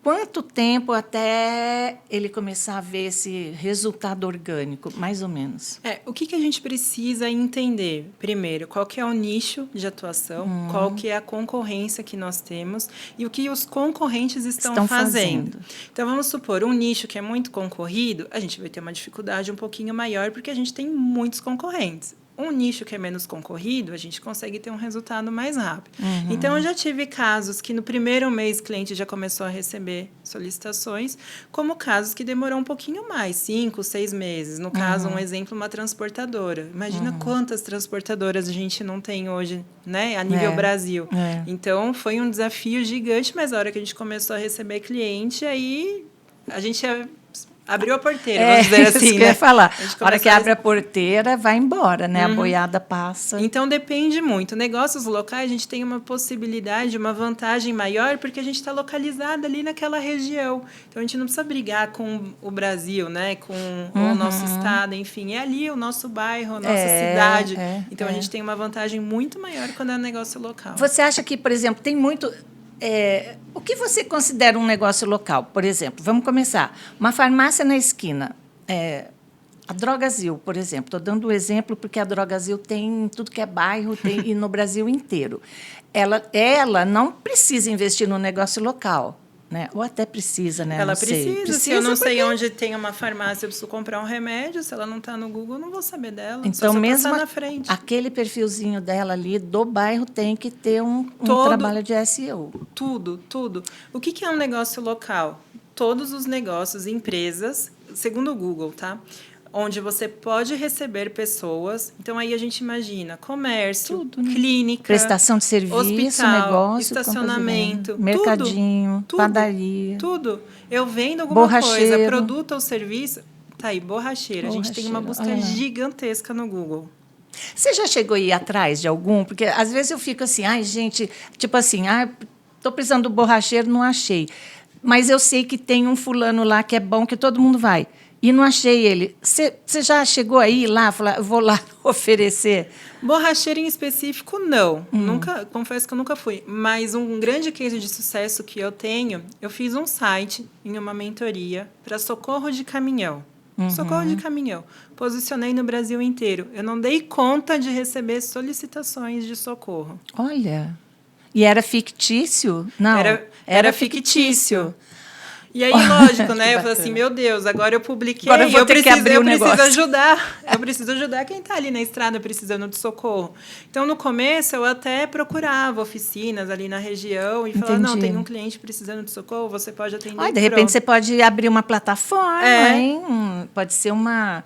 quanto tempo até ele começar a ver esse resultado orgânico, mais ou menos? O que a gente precisa entender? Primeiro, qual que é o nicho de atuação, qual que é a concorrência que nós temos e o que os concorrentes estão fazendo. Então, vamos supor, um nicho que é muito concorrido, a gente vai ter uma dificuldade um pouquinho maior porque a gente tem muitos concorrentes. Um nicho que é menos concorrido, a gente consegue ter um resultado mais rápido. Então, eu já tive casos que no primeiro mês o cliente já começou a receber solicitações, como casos que demorou um pouquinho mais, 5, 6 meses. No caso, um exemplo, uma transportadora. Imagina quantas transportadoras a gente não tem hoje, né, a nível Brasil. Então, foi um desafio gigante, mas a hora que a gente começou a receber cliente, aí a gente abriu a porteira, vamos dizer assim, isso que né? eu ia falar. A hora que abre a porteira, vai embora, né? A boiada passa. Então, depende muito. Negócios locais, a gente tem uma possibilidade, uma vantagem maior, porque a gente está localizado ali naquela região. Então, a gente não precisa brigar com o Brasil, né? Com o nosso estado, enfim. É ali o nosso bairro, a nossa cidade. Então, a gente tem uma vantagem muito maior quando é um negócio local. Você acha que, por exemplo, tem muito... o que você considera um negócio local? Por exemplo, vamos começar. Uma farmácia na esquina. A Drogazil, por exemplo. Estou dando o exemplo porque a Drogazil tem tudo que é bairro e no Brasil inteiro. Ela não precisa investir no negócio local. Né? Ou até precisa, né? Ela precisa. Se eu não sei onde tem uma farmácia, eu preciso comprar um remédio. Se ela não está no Google, eu não vou saber dela. Então, só mesmo passar na frente. Aquele perfilzinho dela ali do bairro tem que ter um trabalho de SEO. Tudo. O que é um negócio local? Todos os negócios, empresas, segundo o Google, tá? Onde você pode receber pessoas. Então, aí a gente imagina comércio, tudo, né? clínica, prestação de serviço, hospital, negócio, estacionamento, mercadinho, tudo, padaria. Tudo. Eu vendo alguma coisa, produto ou serviço. Tá aí, borracheira. A gente tem uma busca gigantesca no Google. Você já chegou a ir atrás de algum? Porque, às vezes, eu fico assim, gente... Tipo assim, estou precisando do borracheiro, não achei. Mas eu sei que tem um fulano lá que é bom, que todo mundo vai. E não achei ele. Você já chegou a ir lá, falar, eu vou lá oferecer? Borracheiro em específico, não. Confesso que eu nunca fui. Mas um grande case de sucesso que eu tenho, eu fiz um site em uma mentoria para socorro de caminhão. Socorro de caminhão. Posicionei no Brasil inteiro. Eu não dei conta de receber solicitações de socorro. Olha. E era fictício? Não. Era fictício. E aí, lógico, né? Eu falei assim, meu Deus, agora eu publiquei, agora eu preciso ajudar. Eu preciso ajudar quem está ali na estrada precisando de socorro. Então, no começo, eu até procurava oficinas ali na região e falava, não, tem um cliente precisando de socorro, você pode atender. De repente, você pode abrir uma plataforma, hein? Pode ser uma...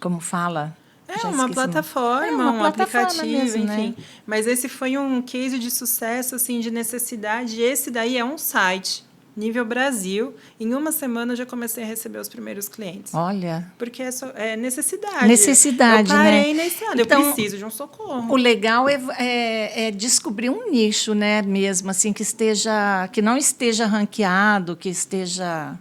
Como fala? Uma plataforma, um aplicativo, mesmo, enfim. Né? Mas esse foi um case de sucesso, assim, de necessidade. Esse daí é um site, nível Brasil. Em uma semana, eu já comecei a receber os primeiros clientes. Olha. Porque é necessidade. Necessidade, eu parei, né? Na estrada, então, eu preciso de um socorro. O legal é descobrir um nicho, né? Mesmo, assim, que não esteja ranqueado, que esteja...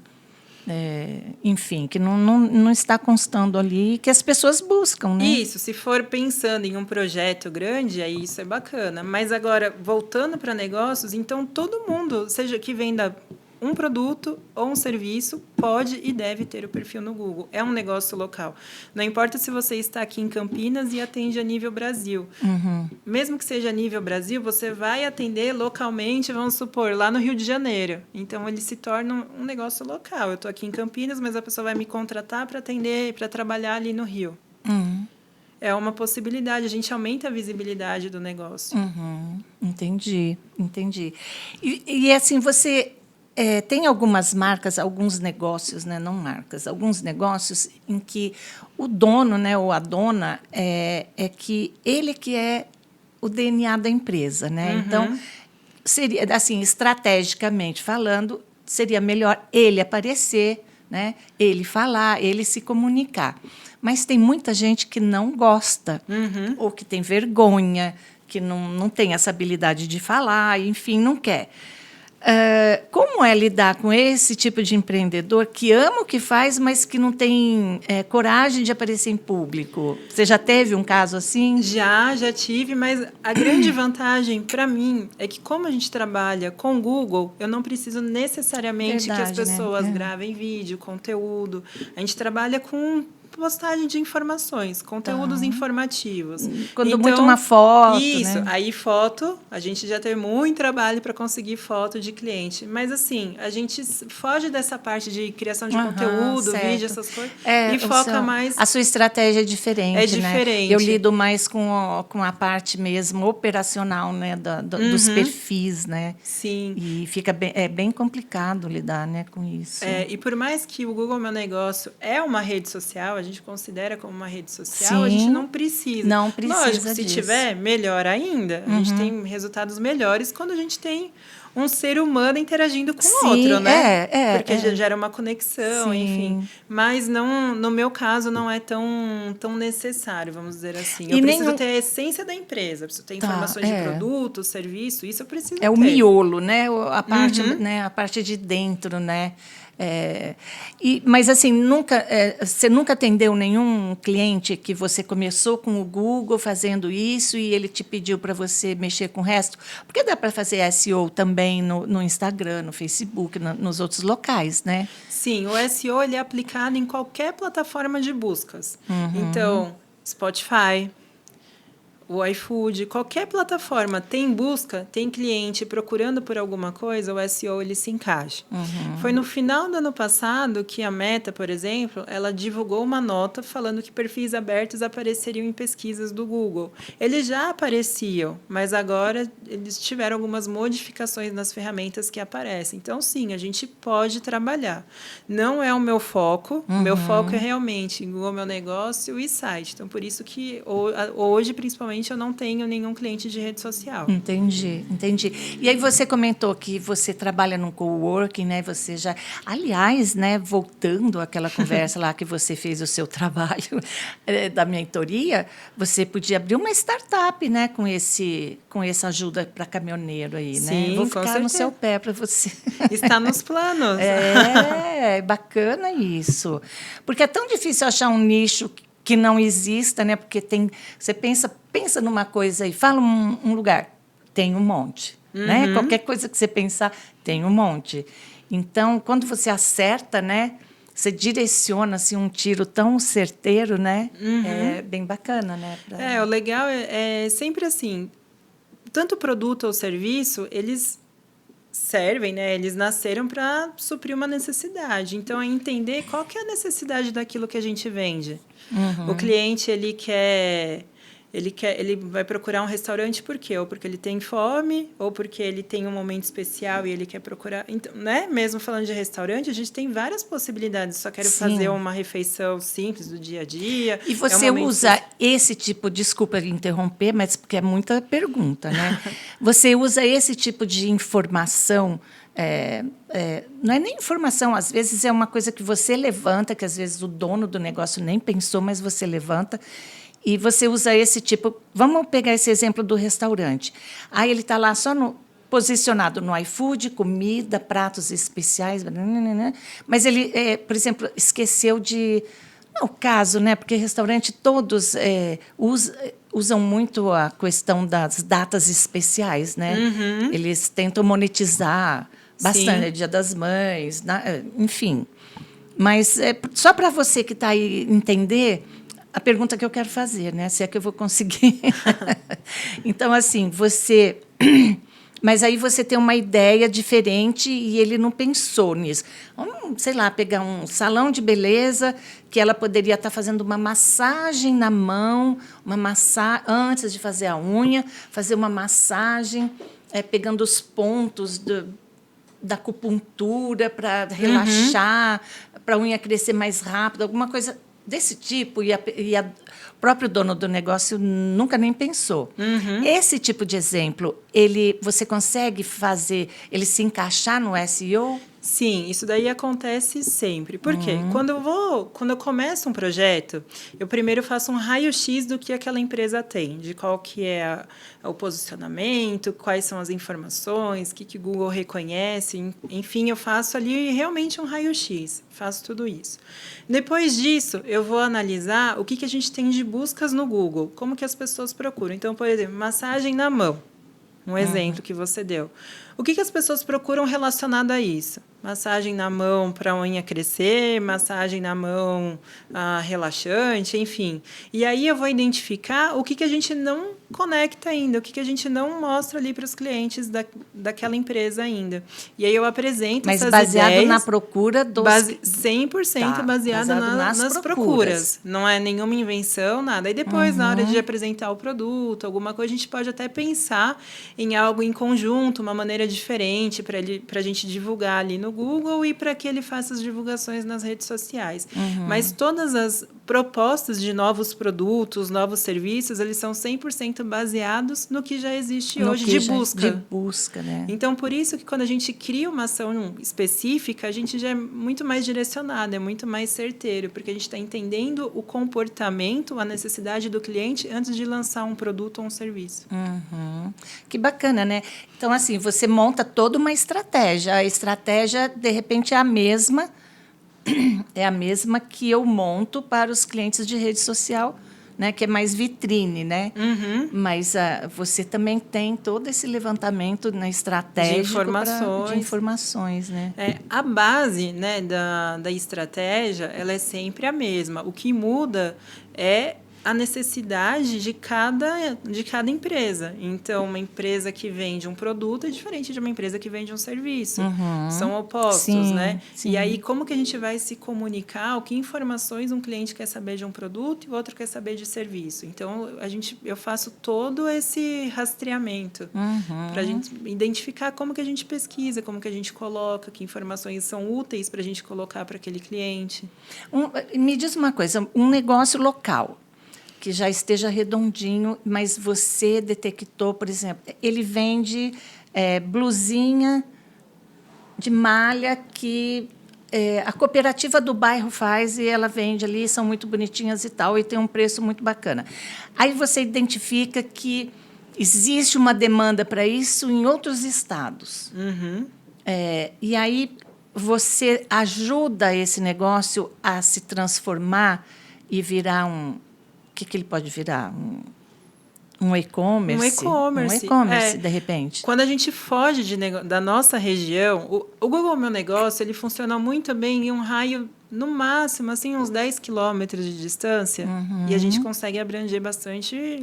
enfim, que não está constando ali, que as pessoas buscam, né? Isso, se for pensando em um projeto grande, aí isso é bacana. Mas agora, voltando para negócios, então todo mundo, seja que venda um produto ou um serviço, pode e deve ter o perfil no Google. É um negócio local. Não importa se você está aqui em Campinas e atende a nível Brasil. Mesmo que seja a nível Brasil, você vai atender localmente, vamos supor, lá no Rio de Janeiro. Então, ele se torna um negócio local. Eu estou aqui em Campinas, mas a pessoa vai me contratar para atender, para trabalhar ali no Rio. é uma possibilidade. A gente aumenta a visibilidade do negócio. Entendi. E assim, você tem algumas marcas, alguns negócios, né, não marcas, alguns negócios em que o dono, né, ou a dona, é que ele que é o DNA da empresa, né? Então, seria assim, estrategicamente falando, seria melhor ele aparecer, né, ele falar, ele se comunicar. Mas tem muita gente que não gosta, ou que tem vergonha, que não tem essa habilidade de falar, enfim, não quer. Como é lidar com esse tipo de empreendedor que ama o que faz, mas que não tem coragem de aparecer em público? Você já teve um caso assim? Já tive, mas a grande vantagem para mim é que, como a gente trabalha com o Google, eu não preciso necessariamente que as pessoas gravem vídeo, conteúdo. A gente trabalha com postagem de informações, conteúdos informativos. Quando então, muito uma foto, isso, né? aí foto, a gente já teve muito trabalho para conseguir foto de cliente. Mas, assim, a gente foge dessa parte de criação de conteúdo, certo. vídeo, essas coisas, e foca mais... A sua estratégia é diferente, É diferente. Né? Eu lido mais com a parte mesmo operacional, né, dos perfis, né? Sim. E fica bem complicado lidar, né, com isso. E por mais que o Google Meu Negócio é uma rede social, a gente considera como uma rede social, Sim, a gente não precisa. Não precisa Lógico, se disso. tiver, melhor ainda. A gente tem resultados melhores quando a gente tem um ser humano interagindo com o outro, né? Porque gera uma conexão, enfim. Mas não, no meu caso, não é tão necessário, vamos dizer assim. Eu preciso ter a essência da empresa, preciso ter informações de produto, serviço, isso eu preciso ter. É o miolo, né? A parte de dentro, né? Mas assim, você nunca atendeu nenhum cliente que você começou com o Google fazendo isso e ele te pediu para você mexer com o resto? Porque dá para fazer SEO também no Instagram, no Facebook, nos outros locais, né? Sim, o SEO ele é aplicado em qualquer plataforma de buscas. Então, Spotify, o iFood, qualquer plataforma tem busca, tem cliente procurando por alguma coisa, o SEO ele se encaixa. Foi no final do ano passado que a Meta, por exemplo, ela divulgou uma nota falando que perfis abertos apareceriam em pesquisas do Google. Eles já apareciam, mas agora eles tiveram algumas modificações nas ferramentas que aparecem. Então, sim, a gente pode trabalhar. Não é o meu foco, o meu foco é realmente Google Meu Negócio e site. Então, por isso que hoje, principalmente, eu não tenho nenhum cliente de rede social. Entendi. E aí você comentou que você trabalha num coworking, né? Você já, aliás, né? Voltando àquela conversa lá que você fez o seu trabalho da mentoria, você podia abrir uma startup, né? Com essa ajuda para caminhoneiro aí, né? Sim, vou ficar no seu pé para você. Está nos planos. É bacana isso, porque é tão difícil achar um nicho que não exista, né? Porque você pensa numa coisa e fala um lugar, tem um monte, né? Qualquer coisa que você pensar, tem um monte. Então, quando você acerta, né? Você direciona assim um tiro tão certeiro, né? É bem bacana, né? O legal é sempre assim, tanto produto ou serviço, eles servem, né? Eles nasceram para suprir uma necessidade. Então, é entender qual que é a necessidade daquilo que a gente vende. O cliente, ele vai procurar um restaurante por quê? Ou porque ele tem fome, ou porque ele tem um momento especial e ele quer procurar... Então, né? Mesmo falando de restaurante, a gente tem várias possibilidades. Só quero fazer uma refeição simples do dia a dia. E você usa esse tipo... Desculpa interromper, mas porque é muita pergunta, né? Você usa esse tipo de informação... não é nem informação, às vezes é uma coisa que você levanta, que às vezes o dono do negócio nem pensou, mas você levanta... E você usa esse tipo... Vamos pegar esse exemplo do restaurante. Aí ele está lá só posicionado no iFood, comida, pratos especiais, mas ele, por exemplo, esqueceu de... Não é o caso, né? Porque restaurante todos usam muito a questão das datas especiais, né? Eles tentam monetizar bastante, Dia das Mães, enfim. Mas só para você que está aí entender... A pergunta que eu quero fazer, né? Se é que eu vou conseguir. Então, assim, você Mas aí você tem uma ideia diferente e ele não pensou nisso. Sei lá, pegar um salão de beleza que ela poderia estar fazendo uma massagem na mão, antes de fazer a unha, fazer uma massagem, pegando os pontos da acupuntura para relaxar, para a unha crescer mais rápido, alguma coisa desse tipo, o próprio dono do negócio nunca nem pensou. Esse tipo de exemplo, você consegue fazer ele se encaixar no SEO? Sim, isso daí acontece sempre. Por quê? Quando eu começo um projeto, eu primeiro faço um raio-x do que aquela empresa tem, de qual que é o posicionamento, quais são as informações, o que o Google reconhece, enfim, eu faço ali realmente um raio-x, faço tudo isso. Depois disso, eu vou analisar o que a gente tem de buscas no Google, como que as pessoas procuram. Então, por exemplo, massagem na mão, um exemplo que você deu. O que as pessoas procuram relacionado a isso? Massagem na mão para a unha crescer, massagem na mão relaxante, enfim. E aí eu vou identificar o que a gente não conecta ainda, o que a gente não mostra ali para os clientes daquela empresa ainda. E aí eu apresento essas ideias... Mas baseado na procura dos... 100% baseado nas procuras. Não é nenhuma invenção, nada. E depois, na hora de apresentar o produto, alguma coisa, a gente pode até pensar em algo em conjunto, uma maneira diferente para a gente divulgar ali no Google e para que ele faça as divulgações nas redes sociais. Mas todas as propostas de novos produtos, novos serviços, eles são 100% baseados no que já existe hoje de busca. De busca, né? Então, por isso que quando a gente cria uma ação específica, a gente já é muito mais direcionado, é muito mais certeiro, porque a gente está entendendo o comportamento, a necessidade do cliente antes de lançar um produto ou um serviço. Que bacana, né? Então, assim, você monta toda uma estratégia. A estratégia, de repente, é a mesma que eu monto para os clientes de rede social, né? Que é mais vitrine, né? Mas você também tem todo esse levantamento na estratégia de informações, né? A base, né, da estratégia, ela é sempre a mesma. O que muda é a necessidade de cada empresa. Então, uma empresa que vende um produto é diferente de uma empresa que vende um serviço. São opostos, né? Sim. E aí, como que a gente vai se comunicar? Que informações um cliente quer saber de um produto e o outro quer saber de serviço? Então, eu faço todo esse rastreamento para a gente identificar como que a gente pesquisa, como que a gente coloca, que informações são úteis para a gente colocar para aquele cliente. Me diz uma coisa, um negócio local que já esteja redondinho, mas você detectou, por exemplo, ele vende blusinha de malha que a cooperativa do bairro faz e ela vende ali, são muito bonitinhas e tal, e tem um preço muito bacana. Aí você identifica que existe uma demanda para isso em outros estados. E aí você ajuda esse negócio a se transformar e virar o que ele pode virar? Um e-commerce? Um e-commerce, de repente. Quando a gente foge da nossa região, o Google Meu Negócio ele funciona muito bem em um raio, no máximo, assim, uns 10 quilômetros de distância, e a gente consegue abranger bastante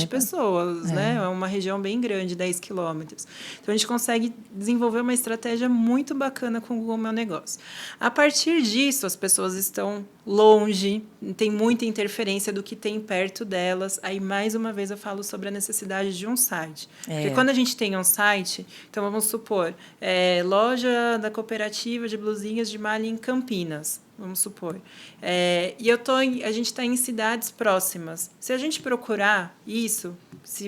pessoas, né? É uma região bem grande, 10 quilômetros. Então, a gente consegue desenvolver uma estratégia muito bacana com o Google Meu Negócio. A partir disso, as pessoas estão longe, tem muita interferência do que tem perto delas. Aí, mais uma vez, eu falo sobre a necessidade de um site. Porque quando a gente tem um site, então, vamos supor, loja da cooperativa de blusinhas de malha em Campinas, vamos supor. A gente está em cidades próximas. Se a gente procurar isso,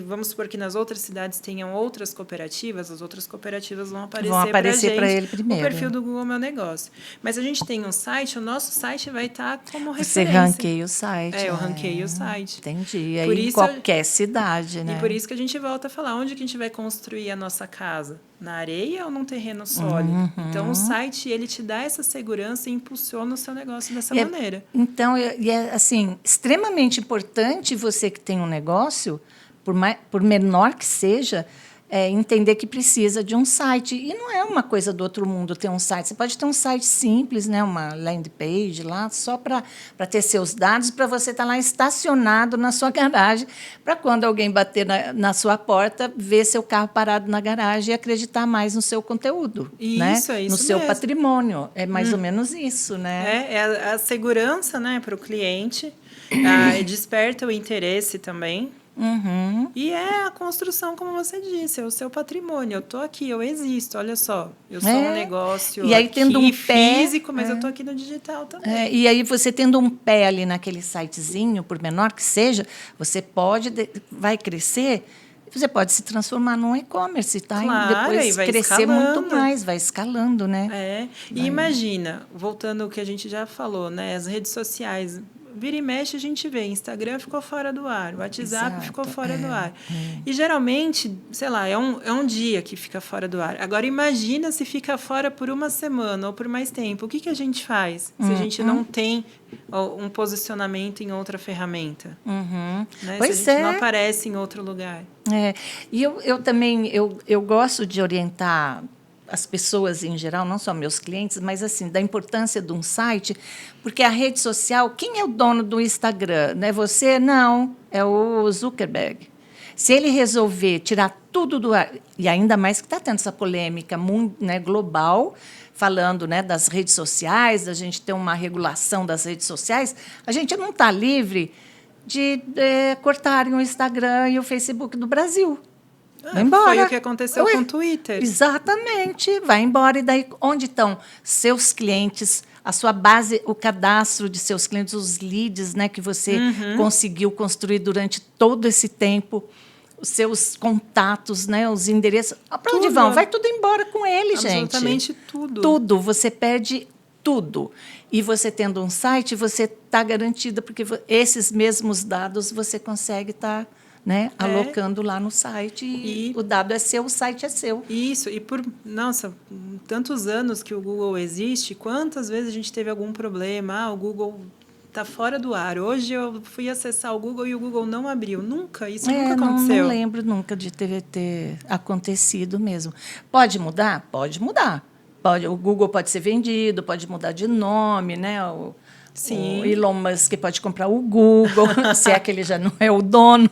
vamos supor que nas outras cidades tenham outras cooperativas, as outras cooperativas vão aparecer para ele primeiro. O perfil do Google Meu Negócio. Mas a gente tem um site, o nosso site vai estar como referência. Você ranqueia o site. Eu ranqueio o site. Entendi. Aí em qualquer cidade, né? E por isso que a gente volta a falar, onde que a gente vai construir a nossa casa? Na areia ou num terreno sólido? Então, o site, ele te dá essa segurança e impulsiona o seu negócio dessa maneira. Então, é assim, extremamente importante você que tem um negócio, por menor que seja, entender que precisa de um site. E não é uma coisa do outro mundo ter um site. Você pode ter um site simples, né, uma landing page lá, só para ter seus dados, para você estar lá estacionado na sua garagem, para quando alguém bater na sua porta, ver seu carro parado na garagem e acreditar mais no seu conteúdo. Isso, né? é isso no seu mesmo. patrimônio. É mais ou menos isso, né? É a segurança, né, para o cliente, desperta o interesse também. Uhum. E é a construção, como você disse, é o seu patrimônio. Eu estou aqui, eu existo, olha só. Eu sou um negócio e aí, aqui, tendo um físico, mas eu estou aqui no digital também. E aí, você tendo um pé ali naquele sitezinho, por menor que seja, você vai crescer, você pode se transformar num e-commerce, tá? Claro, e depois vai crescer escalando. muito mais, vai escalando, né? E imagina, voltando ao que a gente já falou, né? As redes sociais. Vira e mexe, a gente vê. Instagram ficou fora do ar, o WhatsApp ficou fora do ar. E, geralmente, sei lá, é um dia que fica fora do ar. Agora, imagina se fica fora por uma semana ou por mais tempo. O que a gente faz se a gente não tem um posicionamento em outra ferramenta? Né? Pois se a gente não aparece em outro lugar. E eu também eu gosto de orientar as pessoas em geral, não só meus clientes, mas assim, da importância de um site, porque a rede social, quem é o dono do Instagram? Não é você? Não, é o Zuckerberg. Se ele resolver tirar tudo do ar, e ainda mais que está tendo essa polêmica né, global, falando, né, das redes sociais, da gente ter uma regulação das redes sociais, a gente não está livre de cortarem o Instagram e o Facebook do Brasil. Vai embora. Foi o que aconteceu com o Twitter. Exatamente. Vai embora. E daí, onde estão seus clientes, a sua base, o cadastro de seus clientes, os leads, né, que você conseguiu construir durante todo esse tempo, os seus contatos, né, os endereços. Para onde vão? Vai tudo embora com ele, gente. Absolutamente tudo. Tudo. Você perde tudo. E você tendo um site, você está garantida, porque esses mesmos dados você consegue estar... né, alocando lá no site e o dado é seu, o site é seu. Isso, e por, tantos anos que o Google existe, quantas vezes a gente teve algum problema? O Google está fora do ar. Hoje eu fui acessar o Google e o Google não abriu. Isso nunca aconteceu. Não lembro nunca de ter acontecido mesmo. Pode mudar? Pode mudar. O Google pode ser vendido, pode mudar de nome, né? Sim. O Elon Musk pode comprar o Google, se é que ele já não é o dono.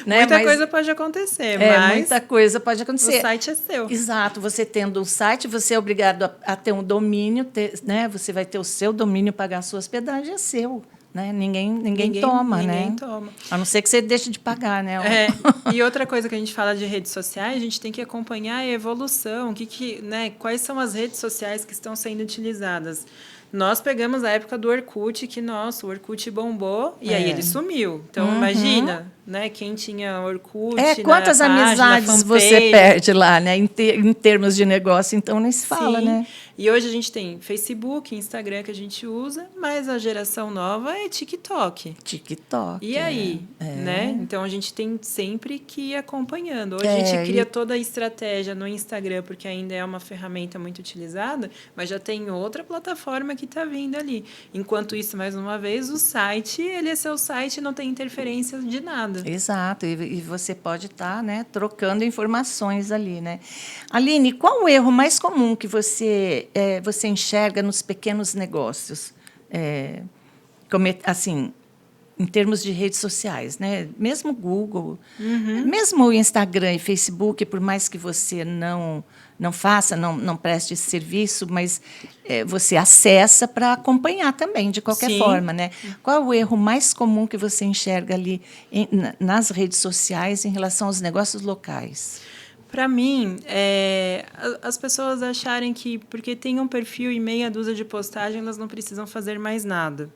Né? Muita coisa pode acontecer, mas muita coisa pode acontecer. O site é seu. Exato. Você tendo um site, você é obrigado a ter um domínio, né? Você vai ter o seu domínio, pagar a sua hospedagem, é seu. Né? Ninguém toma, ninguém né? Toma. A não ser que você deixe de pagar, né? E outra coisa que a gente fala de redes sociais, a gente tem que acompanhar a evolução, né? Quais são as redes sociais que estão sendo utilizadas. Nós pegamos a época do Orkut, que, o Orkut bombou, e aí ele sumiu. Então, imagina, né, quem tinha Orkut quantas amizades você perde lá, né, em termos de negócio, então nem se fala, Sim. né? E hoje a gente tem Facebook, Instagram que a gente usa, mas a geração nova é TikTok. E aí, né? Então, a gente tem sempre que ir acompanhando. Hoje a gente cria toda a estratégia no Instagram, porque ainda é uma ferramenta muito utilizada, mas já tem outra plataforma que está vindo ali. Enquanto isso, mais uma vez, o site, ele é seu site, não tem interferência de nada. Exato, e você pode estar, né, trocando informações ali, né? Aline, qual o erro mais comum que você enxerga nos pequenos negócios? Assim, em termos de redes sociais, né? Mesmo o Google, mesmo o Instagram e Facebook, por mais que você não faça, não preste esse serviço, mas você acessa para acompanhar também, de qualquer forma, né? Qual é o erro mais comum que você enxerga ali nas redes sociais em relação aos negócios locais? Para mim, as pessoas acharem que porque tem um perfil e meia dúzia de postagem, elas não precisam fazer mais nada.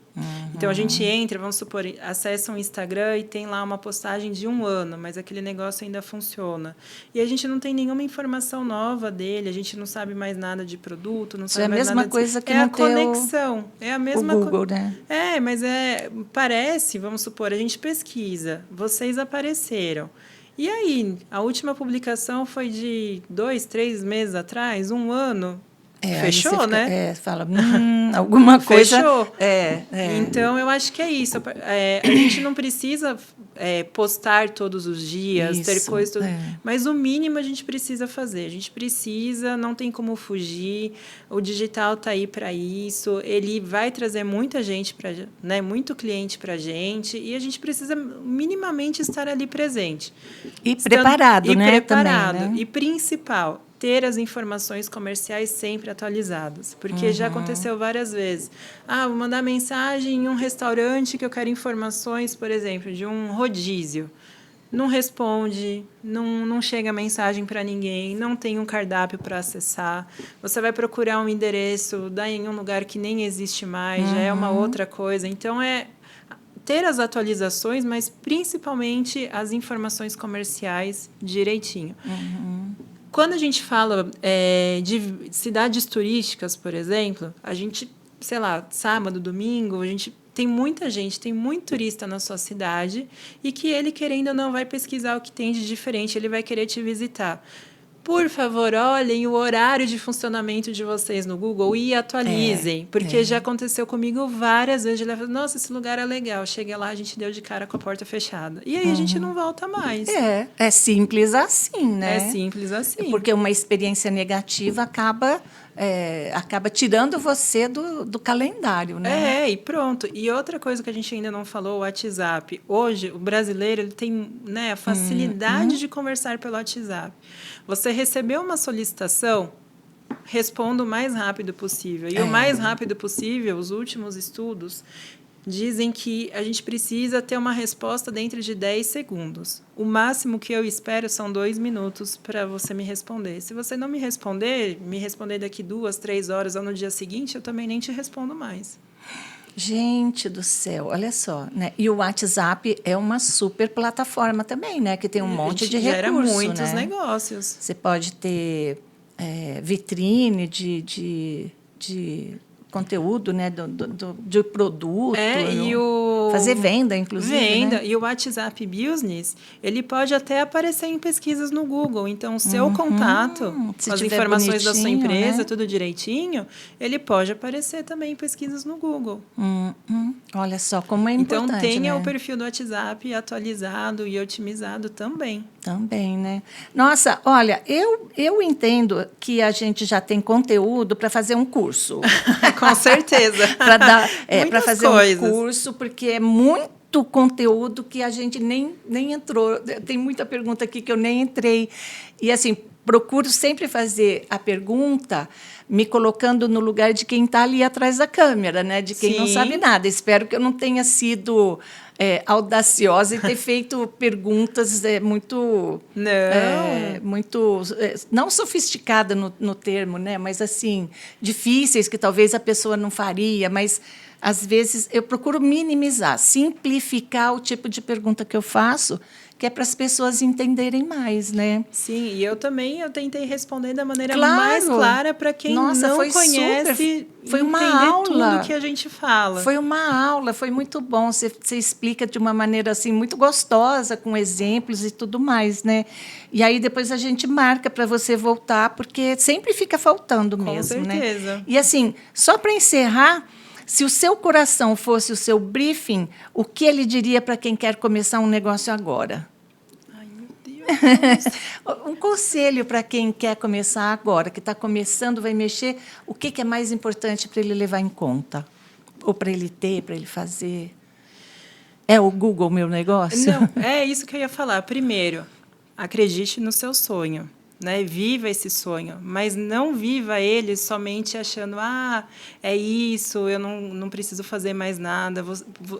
Então, a gente entra, vamos supor, acessa um Instagram e tem lá uma postagem de 1 ano, mas aquele negócio ainda funciona. E a gente não tem nenhuma informação nova dele, a gente não sabe mais nada de produto, não sabe mais nada... É a mesma coisa que não a conexão. É a mesma o Google, né? Mas parece, vamos supor, a gente pesquisa, vocês apareceram. E aí, a última publicação foi de 2, 3 meses atrás, 1 ano. Aí você Fechou, fica, né? fala, alguma coisa. Fechou. É. Então, eu acho que é isso. A gente não precisa postar todos os dias, ter Isso, coisas... é. Mas o mínimo a gente precisa fazer. A gente precisa, não tem como fugir. O digital está aí para isso. Ele vai trazer muita gente, né, muito cliente para a gente. E a gente precisa minimamente estar ali presente. E preparado, né? Preparado. Também, né? E principal, ter as informações comerciais sempre atualizadas. Porque já aconteceu várias vezes. Vou mandar mensagem em um restaurante que eu quero informações, por exemplo, de um rodízio. Não responde, não chega mensagem para ninguém, não tem um cardápio para acessar. Você vai procurar um endereço, dá em um lugar que nem existe mais, já é uma outra coisa. Então, ter as atualizações, mas principalmente as informações comerciais direitinho. Quando a gente fala de cidades turísticas, por exemplo, a gente, sei lá, sábado, domingo, a gente tem muita gente, tem muito turista na sua cidade e que ele, querendo ou não, vai pesquisar o que tem de diferente, ele vai querer te visitar. Por favor, olhem o horário de funcionamento de vocês no Google e atualizem, porque já aconteceu comigo várias vezes. Ele falou, nossa, esse lugar é legal. Cheguei lá, a gente deu de cara com a porta fechada. E aí a gente não volta mais. É simples assim, né? É simples assim. Porque uma experiência negativa acaba tirando você do calendário, né? E pronto. E outra coisa que a gente ainda não falou, o WhatsApp. Hoje, o brasileiro ele tem, né, a facilidade de conversar pelo WhatsApp. Você recebeu uma solicitação, responda o mais rápido possível. E o mais rápido possível, os últimos estudos dizem que a gente precisa ter uma resposta dentro de 10 segundos. O máximo que eu espero são 2 minutos para você me responder. Se você não me responder daqui 2, 3 horas ou no dia seguinte, eu também nem te respondo mais. Gente do céu, olha só, né? E o WhatsApp é uma super plataforma também, né? Que tem um monte de recurso, gera muitos né? negócios. Você pode ter vitrine de conteúdo, né? De produto. Fazer venda, inclusive. Venda. Né? E o WhatsApp Business, ele pode até aparecer em pesquisas no Google. Então, o seu contato, com as informações da sua empresa, né? Tudo direitinho, ele pode aparecer também em pesquisas no Google. Olha só como é importante. Então, tenha, né? o perfil do WhatsApp atualizado e otimizado também. Também, né? Nossa, olha, eu entendo que a gente já tem conteúdo para fazer um curso. Com certeza. Para fazer um curso, porque é muito conteúdo que a gente nem entrou. Tem muita pergunta aqui que eu nem entrei. E, assim, procuro sempre fazer a pergunta me colocando no lugar de quem está ali atrás da câmera, né? De quem não sabe nada. Espero que eu não tenha sido audaciosa e ter feito perguntas muito... não sofisticada no termo, né? Mas, assim, difíceis, que talvez a pessoa não faria, mas... Às vezes, eu procuro minimizar, simplificar o tipo de pergunta que eu faço, que é para as pessoas entenderem mais, né? Sim, e eu tentei responder da maneira mais clara para quem não conhece, foi uma aula, tudo que a gente fala. Foi uma aula, foi muito bom. Você explica de uma maneira assim muito gostosa, com exemplos e tudo mais, né? E aí depois a gente marca para você voltar, porque sempre fica faltando mesmo, né? Com certeza. E assim, só para encerrar, se o seu coração fosse o seu briefing, o que ele diria para quem quer começar um negócio agora? Ai, meu Deus. Um conselho para quem quer começar agora, que está começando, vai mexer, o que é mais importante para ele levar em conta? Ou para ele ter, para ele fazer? É o Google meu negócio? Não, é isso que eu ia falar. Primeiro, acredite no seu sonho. Né? Viva esse sonho, mas não viva ele somente achando é isso, eu não preciso fazer mais nada.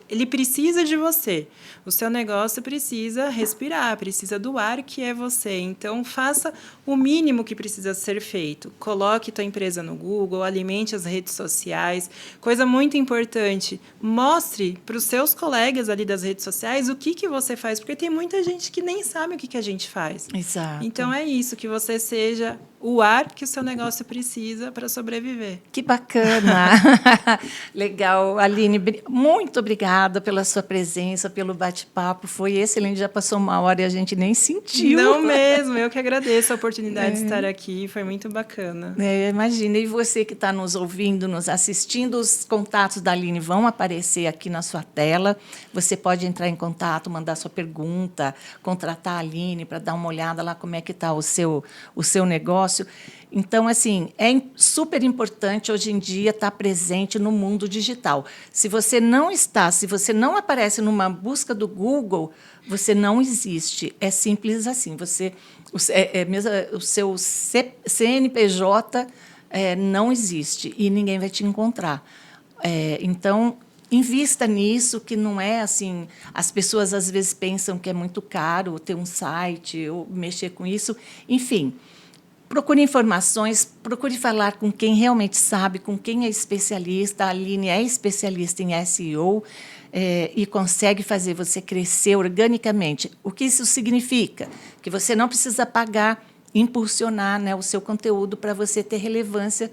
Ele precisa de você. O seu negócio precisa respirar, precisa do ar que é você. Então, faça o mínimo que precisa ser feito. Coloque tua empresa no Google, alimente as redes sociais. Coisa muito importante, mostre para os seus colegas ali das redes sociais o que você faz, porque tem muita gente que nem sabe o que a gente faz. Exato. Então, é isso, que você seja o ar que o seu negócio precisa para sobreviver. Que bacana! Legal. Aline, muito obrigada pela sua presença, pelo bate-papo. Foi excelente, já passou uma hora e a gente nem sentiu. Não mesmo, eu que agradeço a oportunidade de estar aqui, foi muito bacana. Imagina, e você que está nos ouvindo, nos assistindo, os contatos da Aline vão aparecer aqui na sua tela. Você pode entrar em contato, mandar sua pergunta, contratar a Aline para dar uma olhada lá como é que está o seu negócio. Então, assim, é super importante hoje em dia estar presente no mundo digital. Se você não aparece numa busca do Google, você não existe. É simples assim. O seu CNPJ não existe e ninguém vai te encontrar. Então, invista nisso, que não é assim. As pessoas às vezes pensam que é muito caro ter um site ou mexer com isso. Enfim. Procure informações, procure falar com quem realmente sabe, com quem é especialista. A Aline é especialista em SEO e consegue fazer você crescer organicamente. O que isso significa? Que você não precisa pagar, impulsionar, né, o seu conteúdo para você ter relevância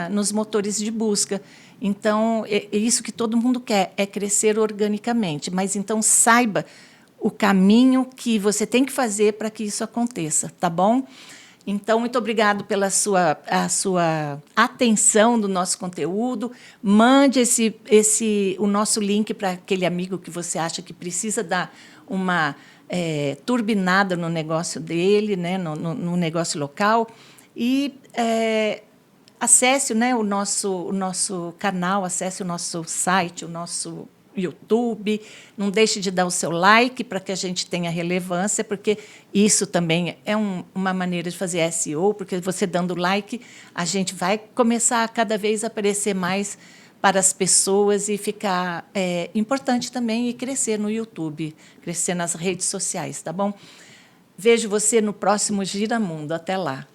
nos motores de busca. Então, é isso que todo mundo quer, é crescer organicamente. Mas, então, saiba o caminho que você tem que fazer para que isso aconteça, tá bom? Então, muito obrigado pela sua atenção do nosso conteúdo. Mande o nosso link para aquele amigo que você acha que precisa dar uma turbinada no negócio dele, né, no negócio local. E acesse, né, o nosso canal, acesse o nosso site, o nosso YouTube, não deixe de dar o seu like para que a gente tenha relevância, porque isso também é uma maneira de fazer SEO, porque você dando like, a gente vai começar a cada vez aparecer mais para as pessoas e ficar importante também e crescer no YouTube, crescer nas redes sociais, tá bom? Vejo você no próximo Giramundo. Até lá.